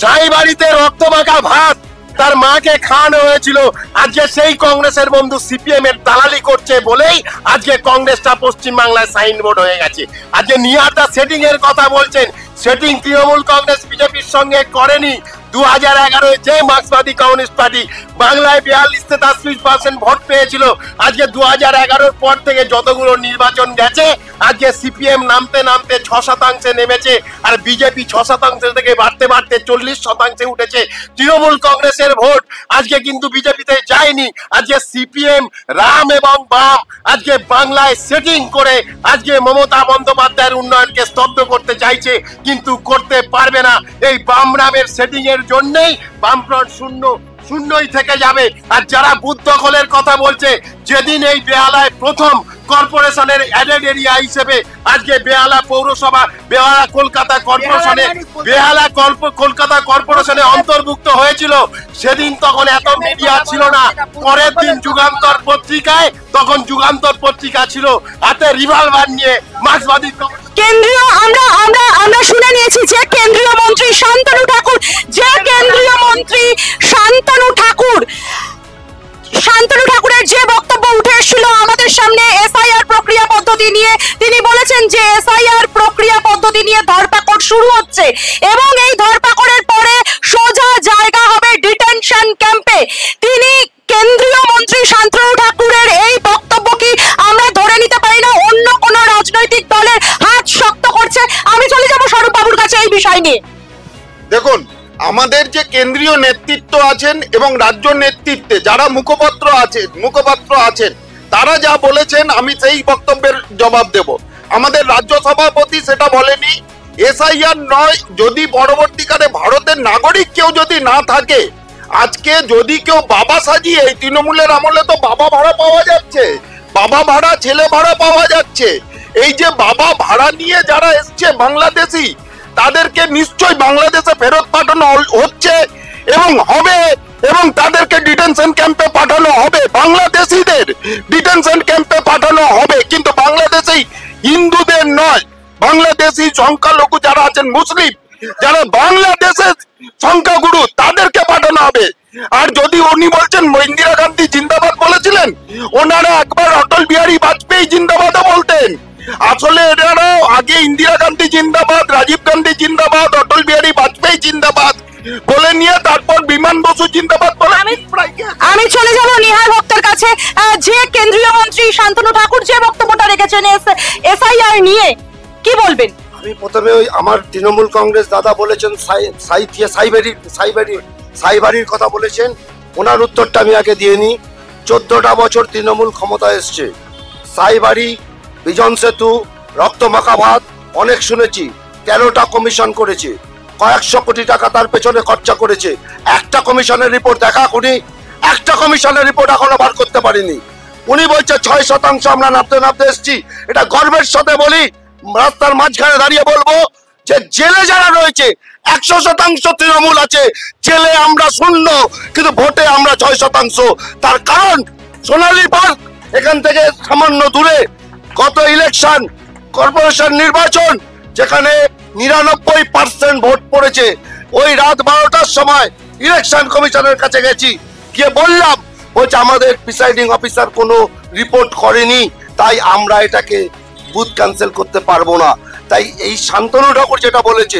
সাইবাড়িতে রক্ত মাখা ভাত তার মাকে খাওয়ানো হয়েছিল। আজকে সেই কংগ্রেসের বন্ধু সিপিএম এর দালালি করছে বলেই আজকে কংগ্রেসটা পশ্চিম বাংলায় সাইনবোর্ড হয়ে গেছে। আজকে নিয়ার দা সেটিং এর কথা বলছেন, সেটিং তৃণমূল কংগ্রেস বিজেপির সঙ্গে করেনি। 2011 যে মার্ক্সবাদী কমিউনিস্ট পার্টি বাংলায় 42-43% ভোট পেয়েছিল, আজকে 2011 পর থেকে যতগুলো নির্বাচন গেছে আজকে সিপিএম নামতে নামতে 6% নেমেছে, আর বিজেপি 6% থেকে বাড়তে বাড়তে 40% উঠেছে। তৃণমূল কংগ্রেসের ভোট আজকে কিন্তু বিজেপিতে যায়নি। আজকে সিপিএম, রাম এবং বাম আজকে বাংলায় সেটিং করে আজকে মমতা বন্দ্যোপাধ্যায়ের উন্নয়নকে স্তব্ধ করতে চাইছে, কিন্তু করতে পারবে না। এই বাম রামের সেটিং এর জন্যই বামফ্রন্ট শূন্যই থেকে যাবে। আর যারা বুথ দখলের কথা বলছে, যেদিন এই বেহালায় প্রথম কর্পোরেশনের অ্যাডেড এরিয়া হিসেবে আজকে বেহালা পৌরসভা, বেহালা কলকাতা কর্পোরেশনে অন্তর্ভুক্ত হয়েছিল, সেদিন তখন এত মিডিয়া ছিল না। পরের দিন যুগান্তর পত্রিকায়, তখন যুগান্তর পত্রিকা ছিল হাতে রিভলভার নিয়ে মার্ক্সবাদী
কেন্দ্রীয় আমরা শুনে নিয়েছি যে কেন্দ্রীয় মন্ত্রী শান্তনু ঠাকুরের যে বক্তব্য উঠে এসেছিল আমাদের সামনে এসআইআর প্রক্রিয়া পদ্ধতি নিয়ে, তিনি বলেছেন যে এসআইআর প্রক্রিয়া পদ্ধতি নিয়ে ধরপাকড় শুরু হচ্ছে এবং এই ধরপাকড়ের পরে সোজা জায়গা হবে ডিটেনশন ক্যাম্পে। তিনি কেন্দ্রীয় মন্ত্রী শান্তনু ঠাকুরের এই বক্তব্য কি আমরা ধরে নিতে পারি না অন্য কোন রাজনৈতিক দলের হাত শক্ত করছে? আমি চলে যাব স্বরূপ বাবুর কাছে এই বিষয় নিয়ে।
দেখুন, আমাদের যে কেন্দ্রীয় নেতৃত্ব আছেন এবং রাজ্য নেতৃত্বে যারা মুখপাত্র আছেন তারা যা বলেছেন আমি সেই বক্তব্যের জবাব দেব। আমাদের রাজ্য সভাপতি সেটা বলেনি। এসআইআর নয়, যদি পরবর্তীকালে ভারতের নাগরিক কেউ যদি না থাকে, আজকে যদি কেউ বাবা সাজিয়ে, এই তৃণমূলের আমলে তো বাবা ভাড়া পাওয়া যাচ্ছে, বাবা ভাড়া, ছেলে ভাড়া পাওয়া যাচ্ছে। এই যে বাবা ভাড়া নিয়ে যারা এসছে বাংলাদেশি, তাদেরকে নিশ্চয়ই বাংলাদেশে ফেরত পাঠানো হচ্ছে এবং হবে, এবং তাদেরকে ডিটেনশন ক্যাম্পে পাঠানো হবে। বাংলাদেশিদের ডিটেনশন ক্যাম্পে পাঠানো হবে, কিন্তু বাংলাদেশি হিন্দুদের নয়। বাংলাদেশি সংখ্যালঘু যারা আছেন, মুসলিম যারা বাংলাদেশের সংখ্যাগুরু, তাদেরকে পাঠানো হবে।
আর যদি উনি বলছেন ইন্দিরা গান্ধী জিন্দাবাদ বলেছিলেন, ওনারা একবার অটল বিহারী বাজপেয়ী জিন্দাবাদও বলতেন। আসলে এনারা আগে ইন্দিরা গান্ধী জিন্দাবাদ, রাজীব গান্ধী জিন্দাবাদ, অটল বিহারী বাজপেয়ী জিন্দাবাদ বলে নিয়ে তারপর বিমান বসু জিন্দাবাদ বলে।
আমি চলে যাব নিহার ভক্তের কাছে। যে কেন্দ্রীয় মন্ত্রী শান্তনু ঠাকুর যে বক্তব্যটা রেখেছেন এসআইআর নিয়ে, কি বলবেন?
আমি প্রথমে ওই আমার তৃণমূল কংগ্রেস দাদা বলেছেন সাইবারির কথা বলেছেন, ওনার উত্তরটা আমি আগে দিয়ে নিই। 14টা বছর তৃণমূল ক্ষমতায় এসছে, সাইবারি, বিজন সেতু, রক্তমাখা ভাত অনেক শুনেছি। 13টা কমিশন করেছে, কয়েকশো কোটি টাকা তার পেছনে খরচা করেছে। একটা কমিশনের রিপোর্ট দেখা উনি, একটা কমিশনের রিপোর্ট এখনো বার করতে পারিনি। উনি বলছে 6% আমরা নাপতে এসছি। এটা গর্বের সাথে বলি, রাস্তার মাঝখানে দাঁড়িয়ে বলবো যে জেলে যারা রয়েছে 100% তৃণমূল আছে, জেলে আমরা 0, কিন্তু ভোটে আমরা 6%। তার কারণ সোনালী পার্ক এখান থেকে সামান্য দূরে গত ইলেকশন কর্পোরেশন নির্বাচন যেখানে 99% ভোট পড়েছে, ওই রাত 12টার সময় ইলেকশন কমিশনের কাছে গেছি, গিয়ে বললাম, বলছে আমাদের প্রিসাইডিং অফিসার কোনো রিপোর্ট করেনি, তাই আমরা এটাকে বুথ ক্যান্সেল করতে পারবো না। তাই এই শান্তনু ঠাকুর যেটা বলেছে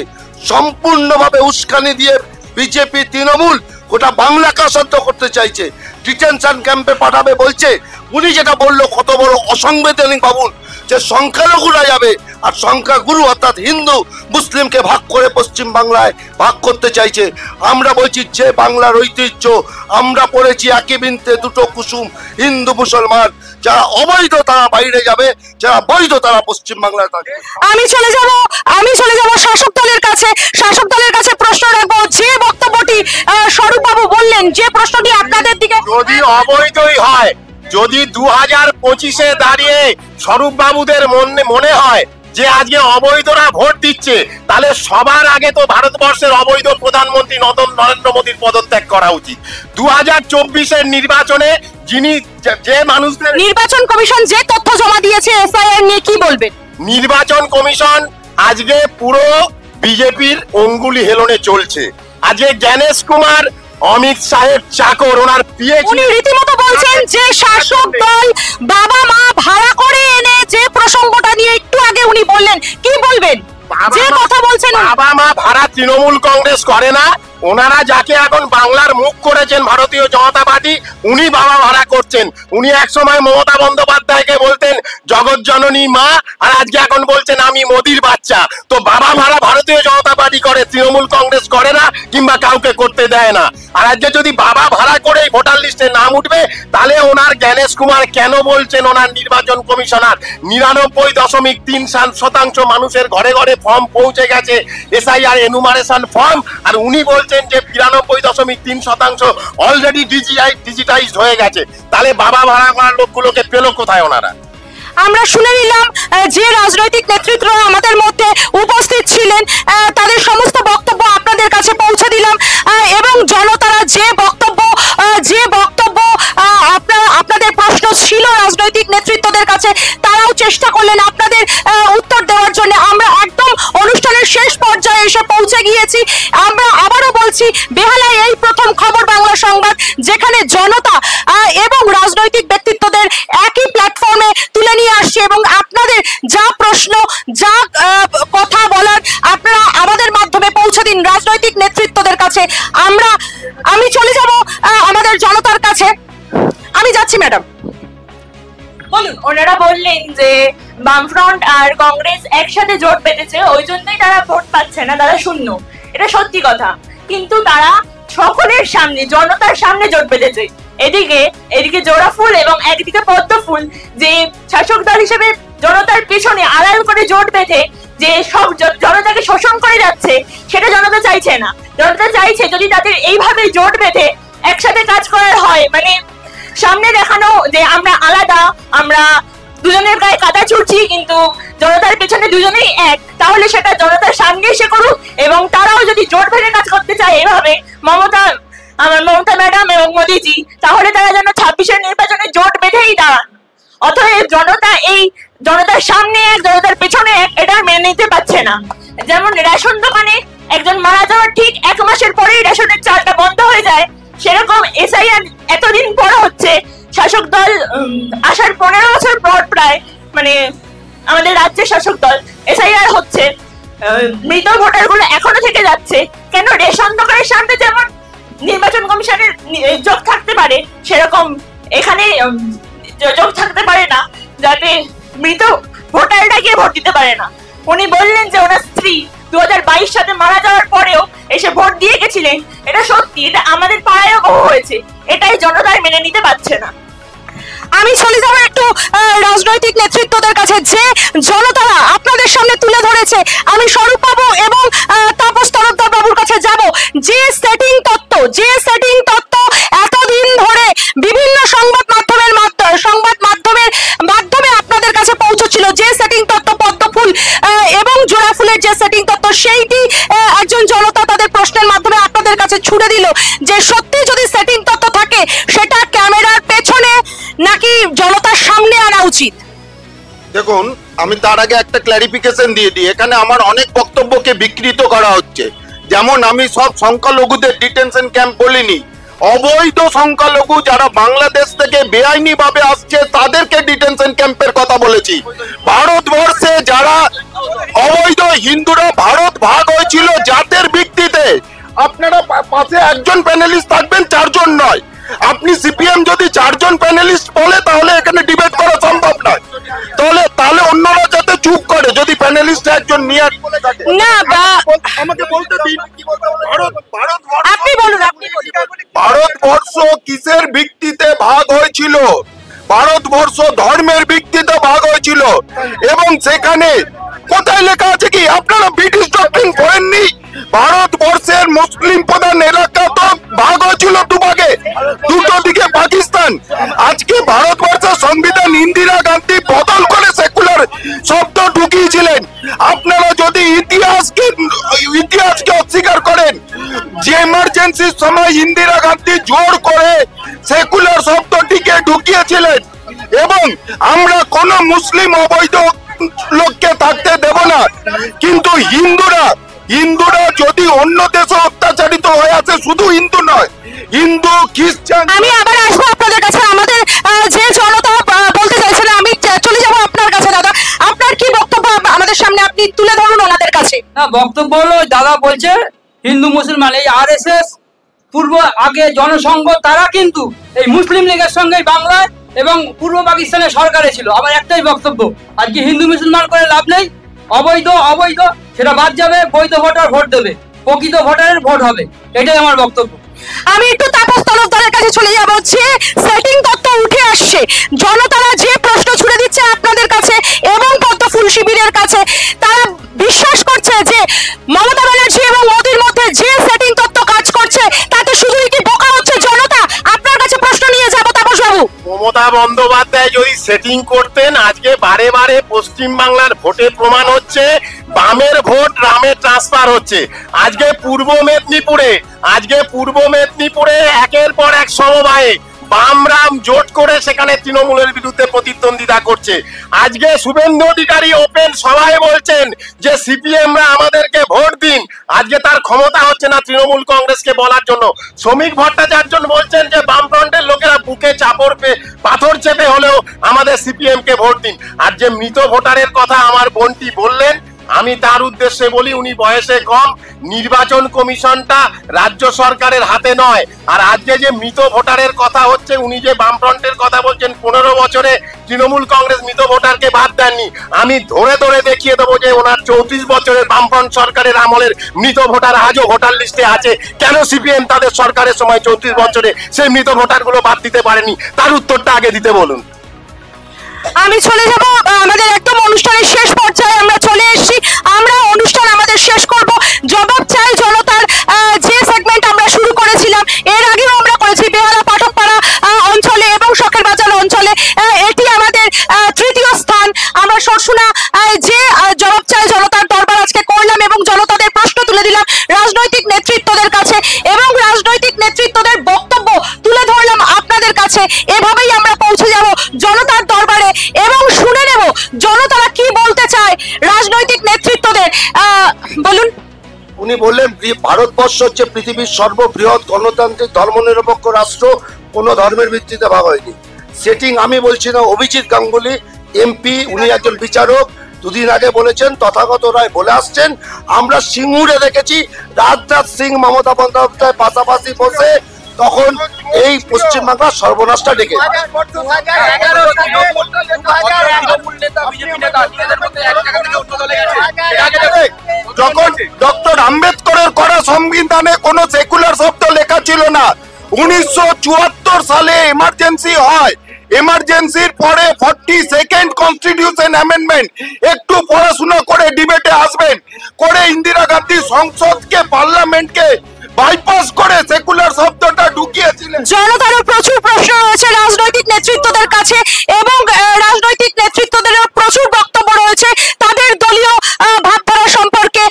সম্পূর্ণভাবে উস্কানি দিয়ে বিজেপি তৃণমূল গোটা বাংলাকে অশান্ত করতে চাইছে, ডিটেনশন ক্যাম্পে পাঠাবে বলছে। উনি যেটা বললো কত বড় অসাংবিধানিক ভাবুন, যে সংখ্যালঘুরা যাবে আর সংখ্যাগুরু অর্থাৎ হিন্দু মুসলিমকে ভাগ করে পশ্চিম বাংলায় ভাগ করতে চাইছে। আমরা বলছি যে বাংলার ঐতিহ্য, আমরা পড়েছি একই বৃন্তে দুটো কুসুম, হিন্দু মুসলমান, যারা অবৈধ তারা বাইরে যাবে, যারা বৈধ তারা পশ্চিম বাংলায় থাকবে।
আমি চলে যাব শাসক দলের কাছে। শাসক দলের কাছে প্রশ্ন রাখবো, যে বক্তব্যটি স্বরূপবাবু বললেন, যে প্রশ্নটি আপনাদের দিকে,
যদি অবৈধই হয়, যদি 2025-এ দাঁড়িয়ে স্বরূপ বাবুদের মনে হয় যে আজকে অবৈধরা ভোট দিচ্ছে, তাহলে সবার আগে তো ভারতবর্ষের অবৈধ প্রধানমন্ত্রী নরেন্দ্র মোদীর পদত্যাগ করা উচিত। 2024-এর নির্বাচনে যিনি যে মানুষদের,
নির্বাচন কমিশন যে তথ্য জমা দিয়েছে এসআইআর নিয়ে কি বলবেন?
নির্বাচন কমিশন আজকে পুরো বিজেপির অঙ্গুলি হেলনে চলছে। আজকে জ্ঞানেশ কুমার অমিত শাহের চাকর, ওনার
উনি রীতিমতো বলছেন যে শাসক দল বাবা মা ভাড়া করে এনে, যে প্রসঙ্গটা নিয়ে একটু আগে উনি বললেন, কি বলবেন? যে কথা বলছেন,
বাবা মা ভাড়া তৃণমূল কংগ্রেস করে না, ওনারা যাকে এখন বাংলার মুখ করেছেন ভারতীয় জনতা পার্টি, উনি বাবা ভাড়া করছেন। উনি একসময় মমতা বন্দ্যোপাধ্যায়কে বলতেন জগৎ জননী মা, আর আজকে এখন বলছেন আমি মোদির বাচ্চা। তো বাবা ভাড়া ভারতীয় জনতা পার্টি করে, তৃণমূল কংগ্রেস করে না, কিংবা কাউকে করতে দেয় না। আর আজকে যদি বাবা ভাড়া করে ভোটার লিস্টে নাম উঠবে, তাহলে ওনার জ্ঞানেশ কুমার কেন বলছেন ওনার নির্বাচন কমিশনার 99.3% মানুষের ঘরে ঘরে ফর্ম পৌঁছে গেছে, এসআইআর এনুমারেশন ফর্ম, আর উনি বলছেন যে 92.3% অলরেডি ডিজিটাইজড হয়ে গেছে। তাহলে বাবা ভাড়া করার লোকগুলোকে পেল কোথায় ওনারা?
আমরা শুনে নিলাম যে রাজনৈতিক নেতৃত্বরা আমাদের মধ্যে উপস্থিত ছিলেন, তাদের সমস্ত বক্তব্য আপনাদের কাছে পৌঁছে দিলাম, এবং জনতারা যে বক্তব্য আপনাদের প্রশ্ন ছিল রাজনৈতিক নেতৃত্বদের কাছে, তারাও চেষ্টা করলেন আপনাদের উত্তর দেওয়ার জন্য। আমরা একদম অনুষ্ঠানের শেষ পর্যায়ে এসে পৌঁছে গিয়েছি। আমরা আবারও বলছি, বেহালায় এই প্রথম খবর বাংলা সংবাদ, যেখানে জনতা এবং রাজনৈতিক ব্যক্তিত্বদের একই প্ল্যাটফর্মে তুলে নিয়ে আসছে, এবং আপনাদের যা প্রশ্ন, যা কথা বলার, আপনারা আমাদের মাধ্যমে পৌঁছে দিন রাজনৈতিক নেতৃত্বদের কাছে। আমি চলে যাব আমাদের জনতার কাছে। আমি যাচ্ছি ম্যাডাম,
বলুন। ওনারা বললেন যে বামফ্রন্ট আর কংগ্রেস একসাথে জোট বেঁধেছে, ওই জন্যই তারা ভোট পাচ্ছে না, তারা শূন্য। এটা সত্যি কথা, কিন্তু তারা সকলের সামনে, জনতার সামনে জোট বেঁধেছে। এদিকে জোড়া ফুল এবং একদিকে পদ্ম ফুল, যে শাসক দল হিসেবে জনতার পেছনে আড়াল করে জোট বেঁধে যে সব জনতাকে শোষণ করে যাচ্ছে, সেটা জনতা চাইছে না। জনতা চাইছে যদি তাদের এইভাবে জোট বেঁধে একসাথে কাজ করার হয়, মানে সামনে দেখানো যে আমরা আলাদা, আমরা দুজনের গায়ে কাদা ছুটছি, কিন্তু জনতার পেছনে দুজনেই এক, তাহলে সেটা জনতার সামনে এসে করুক। এবং তারাও যদি জোট বেঁধে কাজ করতে চায় এভাবে, মমতা ম্যাডাম এবং মোদিজি, তাহলে তারা যেন 26-এর নির্বাচনে জোট বেঁধেই দাঁড়ান। অতএব জনতা এই জনতার সামনে এক, জনতার পেছনে এক, এটা মেনে নিতে পারছে না। যেমন রেশন দোকানে একজন মারা যাওয়ার ঠিক 1 মাসের পরেই রেশনের চালটা বন্ধ হয়ে যায়, সেরকম এসআইআর এতদিন পর হচ্ছে, শাসক দল আসার 15 বছর পর প্রায়, মানে আমাদের রাজ্যের শাসক দল, এসআইআর হচ্ছে, মৃত ভোটার গুলো এখনো থেকে যাচ্ছে। কেন রেশন দোকানের সামনে যেমন নির্বাচন কমিশনের যোগ থাকতে পারে, সেরকম এখানে যোগ থাকতে পারে না, যাতে মৃত ভোটাররা গিয়ে ভোট দিতে পারে না। উনি বললেন যে ওনার স্ত্রী 2022 সালে মারা যাওয়ার পরেও এসে ভোট দিয়ে গেছিলেন, এটা সত্যি, এটা আমাদের পাড়ায়ও বহু হয়েছে, এটাই জনতার মেনে নিতে পারছে না।
আমি চলে যাবো একটু রাজনৈতিক নেতৃত্বদের কাছে, যে জনতারা আপনাদের সামনে তুলে ধরেছে। আমি স্বরূপ বাবু এবং তাপস তরফদার বাবুর কাছে যাব। যে সেটিং তত্ত্ব এতদিন ধরে বিভিন্ন সংবাদ মাধ্যমে আপনাদের কাছে পৌঁছেছিল, যে সেটিং তত্ত্ব পদ্মফুল এবং জোড়া ফুলের যে সেটিং তত্ত্ব, সেইটি একজন জনতা তাদের প্রশ্নের মাধ্যমে আপনাদের কাছে ছুড়ে দিল যে সত্যি যদি সেটিং তত্ত্ব থাকে সেটা ক্যামেরার পেছনে নাকি জনতার সামনে আনা উচিত।
দেখুন, আমি তার আগে একটা ক্ল্যারিফিকেশন দিয়ে দিই। এখানে আমার অনেক বক্তব্যকে বিকৃত করা হচ্ছে। যেমন আমি সব সংখ্যালঘুদের ডিটেনশন ক্যাম্প বলিনি, অবৈধ সংখ্যালঘু যারা বাংলাদেশ থেকে বেআইনি ভাবে আসছে তাদেরকে ডিটেনশন ক্যাম্পের কথা বলেছি। ভারতবর্ষে যারা অবৈধ হিন্দুরা ভারত ভাগ হয়েছিল জাতের ভিত্তিতে। আপনারা পাশে একজন প্যানেলিস্ট থাকবেন, 4 জন নয়। আপনি সিপিএম যদি 4 জন প্যানেলিস্ট বলে তাহলে এখানে ডিবেট করা সম্ভব নয়। তাহলে অন্যরা যাতে চুপ করে, যদি প্যানেলিস্ট একজন নিয়ে
না
আমাকে বলতে দিন।
আপনি বলুন।
ভারতবর্ষ কিসের ভিত্তিতে ভাগ হয়েছিল? ভারতবর্ষ ধর্মের ভিত্তিতে ভাগ হয়েছিল। এবং সেখানে কোথায় লেখা আছে কি আপনারা ব্রিটিশ ডক্ট্রিন পড়েননি? ভারতবর্ষের মুসলিম প্রধান এলাকা তো ভাগ হয়েছিল দুভাগে, দুটো দিকে পাকিস্তান। আজকে ভারতবর্ষের সংবিধান ইন্দিরা গান্ধী বদল করে সেকুলার শব্দ ঢুকিয়েছিলেন। আপনারা যদি ইতিহাসকে অস্বীকার করেন, যে এমার্জেন্সির সময় ইন্দিরা গান্ধী জোর করে সেকুলার শব্দটিকে ঢুকিয়েছিলেন, এবং আমরা কোন মুসলিম অবৈধ লোককে থাকতে দেব না। কিন্তু হিন্দুরা যদি অন্য দেশে অত্যাচারিত হয়ে আছে, শুধু হিন্দু নয়, হিন্দু খ্রিস্টান।
আমি আবার আসবো আপনাদের কাছে। আমাদের যে জনতা বলতে চাইছেন, আমি চলে যাবো আপনার কাছে। দাদা, আপনার কি বক্তব্য আমাদের সামনে আপনি তুলে ধরুন ওনাদের কাছে।
না, বক্তব্য হলো দাদা বলছে হিন্দু মুসলমান, এই আরএসএস পূর্ব আগে জনসংঘ, তারা কিন্তু এই মুসলিম লীগের সঙ্গে বাংলায় এবং পূর্ব পাকিস্তানের সরকারে ছিল। আমার একটাই বক্তব্য, আজকে হিন্দু মুসলমান করে লাভ নেই। অবৈধ সেটা বাদ যাবে, বৈধ ভোটার ভোট দেবে, প্রকৃত ভোটারের ভোট হবে, এটাই আমার বক্তব্য।
আমি একটু তাপস তরফদারের কাছে চলে যাব। যে সেটিং তত্ত্ব উঠে আসছে, জনতারা যে প্রশ্ন ছুড়ে দিচ্ছে আপনাদের কাছে এবং পদ্মফুল শিবিরের কাছে, তারা বিশ্বাস করছে যে মমতা ব্যানার্জি এবং মোদির মধ্যে যে সেটিং তত্ত্ব কাজ করছে, তাতে শুধুই কি বোকা হচ্ছে জনতা? আপনার কাছে প্রশ্ন নিয়ে যাব তাপস বাবু।
মমতা বন্দ্যোপাধ্যায় যদি সেটিং করতেন, আজকে বারে বারে পশ্চিম বাংলার ভোটে প্রমাণ হচ্ছে বামের ভোট রামে ট্রান্সফার হচ্ছে। আজকে পূর্ব মেদিনীপুরে একের পর এক সমবায়ে বাম রাম জোট করে সেখানে তৃণমূলের বিরুদ্ধে প্রতিদ্বন্দ্বিতা করছে। আজকে শুভেন্দু অধিকারী ওপেন সভায় বলছেন যে সিপিএমরা আমাদেরকে ভোট দিন। আজকে তার ক্ষমতা হচ্ছে না তৃণমূল কংগ্রেসকে বলার জন্য। শ্রমিক ভট্টাচার্য বলছেন যে বামফ্রন্টের লোকেরা বুকে পাথর চেপে হলেও আমাদের সিপিএম কে ভোট দিন। আর যে মৃত ভোটারের কথা আমার বোনটি বললেন, আমি তার উদ্দেশ্যে বলি, উনি বয়সে কম, নির্বাচন কমিশনটা রাজ্য সরকারের হাতে নয়। আর আজকে যে মৃত ভোটারের কথা হচ্ছে, উনি যে বামফ্রন্টের কথা বলছেন, 15 বছরে তৃণমূল কংগ্রেস মৃত ভোটারকে বাদ দেননি। আমি ধরে দেখিয়ে দেবো যে ওনার 34 বছরের বামফ্রন্ট সরকারের আমলের মৃত ভোটার আজও ভোটার লিস্টে আছে। কেন সিপিএম তাদের সরকারের সময় 34 বছরে সেই মৃত ভোটারগুলো বাদ দিতে পারেনি? তার উত্তরটা আগে দিতে বলুন।
আমি চলে যাব আমাদের একদম অনুষ্ঠানের শেষ পর্যায়ে আমরা চলে এসেছি। আমরা অনুষ্ঠান আমাদের শেষ করব। জবাব চাই জনতার যে সেগমেন্ট আমরা শুরু করেছিলাম, এর আগেও আমরা করেছি বেহালা পাঠকপাড়া অঞ্চলে এবং শখের বাজার অঞ্চলে। এটি আমাদের তৃতীয় স্থান। আমরা সরসুনা যে জবাব চাই জনতার দরবার আজকে করলাম এবং জনতাদের প্রশ্ন তুলে দিলাম রাজনৈতিক নেতৃত্বদের কাছে, এবং রাজনৈতিক নেতৃত্বদের বক্তব্য তুলে ধরলাম আপনাদের কাছে। এভাবেই আমরা পৌঁছে যাব জনতার দরবারে এবং শুনে নেব জনতারা কি বলতে চায় রাজনৈতিক নেতৃত্বদের। বলুন।
উনি বললেন ভারতবর্ষ হচ্ছে পৃথিবীর সর্ববৃহৎ গণতান্ত্রিক ধর্মনিরপেক্ষ রাষ্ট্র, কোনো ধর্মের ভিত্তিতে ভাগ হয়নি। সেটিং আমি বলছি না, অভিজিৎ গাঙ্গুলি এমপি, উনি একজন বিচারক, দুদিন আগে বলেছেন, তথাগত রায় বলে আসছেন। আমরা সিঙ্গুরে দেখেছি রাজনাথ সিং মমতা বন্দ্যোপাধ্যায় পাশাপাশি বসে তখন এই পশ্চিমবাংলার সর্বনাশটা ডেকে।
যখন ডক্টর আম্বেদকরের করা সংবিধানে কোনো সেকুলার শব্দ লেখা ছিল না, 1974 সালে এমার্জেন্সি হয়, এমার্জেন্সির পরে 42nd কনস্টিটিউশন অ্যামেন্ডমেন্ট, একটু পড়াশোনা করে ডিবেটে আসবেন, করে ইন্দিরা গান্ধী সংসদকে পার্লামেন্টকে বাইপাস করে সেকুলার শব্দটা ঢুকিয়েছিলেন।
জনতারও প্রচুর প্রশ্ন রয়েছে রাজনৈতিক নেতৃত্বদের কাছে এবং রাজনৈতিক নেতৃত্বদের প্রচুর বক্তব্য রয়েছে তাদের দলীয় ভাবধারা সম্পর্কে,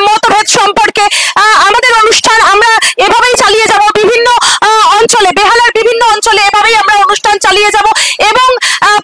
মতভেদ সম্পর্কে। আমাদের অনুষ্ঠান আমরা এভাবেই চালিয়ে যাব, বিভিন্ন অঞ্চলে, বেহালার বিভিন্ন অঞ্চলে এভাবেই আমরা অনুষ্ঠান চালিয়ে যাব এবং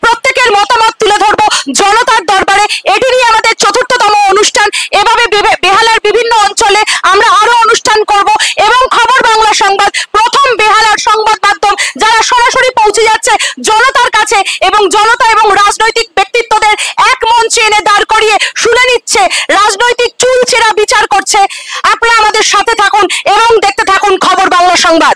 প্রত্যেকের মতামত তুলে ধরবো জনতার দরবারে। এটিরই আমাদের 4র্থতম অনুষ্ঠান। এভাবে বেহালার বিভিন্ন অঞ্চলে আমরা আরো অনুষ্ঠান করব এবং খবর বাংলা সংবাদ প্রথম বেহালার সংবাদ মাধ্যম যারা সরাসরি পৌঁছে যাচ্ছে জনতার কাছে এবং জনতা এবং রাজনৈতিক ব্যক্তিত্বদের এক মঞ্চে এনে দাঁড় করিয়ে শুনে নিচ্ছে, রাজনৈতিক চুলচেরা বিচার করছে। আপনারা আমাদের সাথে থাকুন এবং দেখতে থাকুন খবর বাংলা সংবাদ।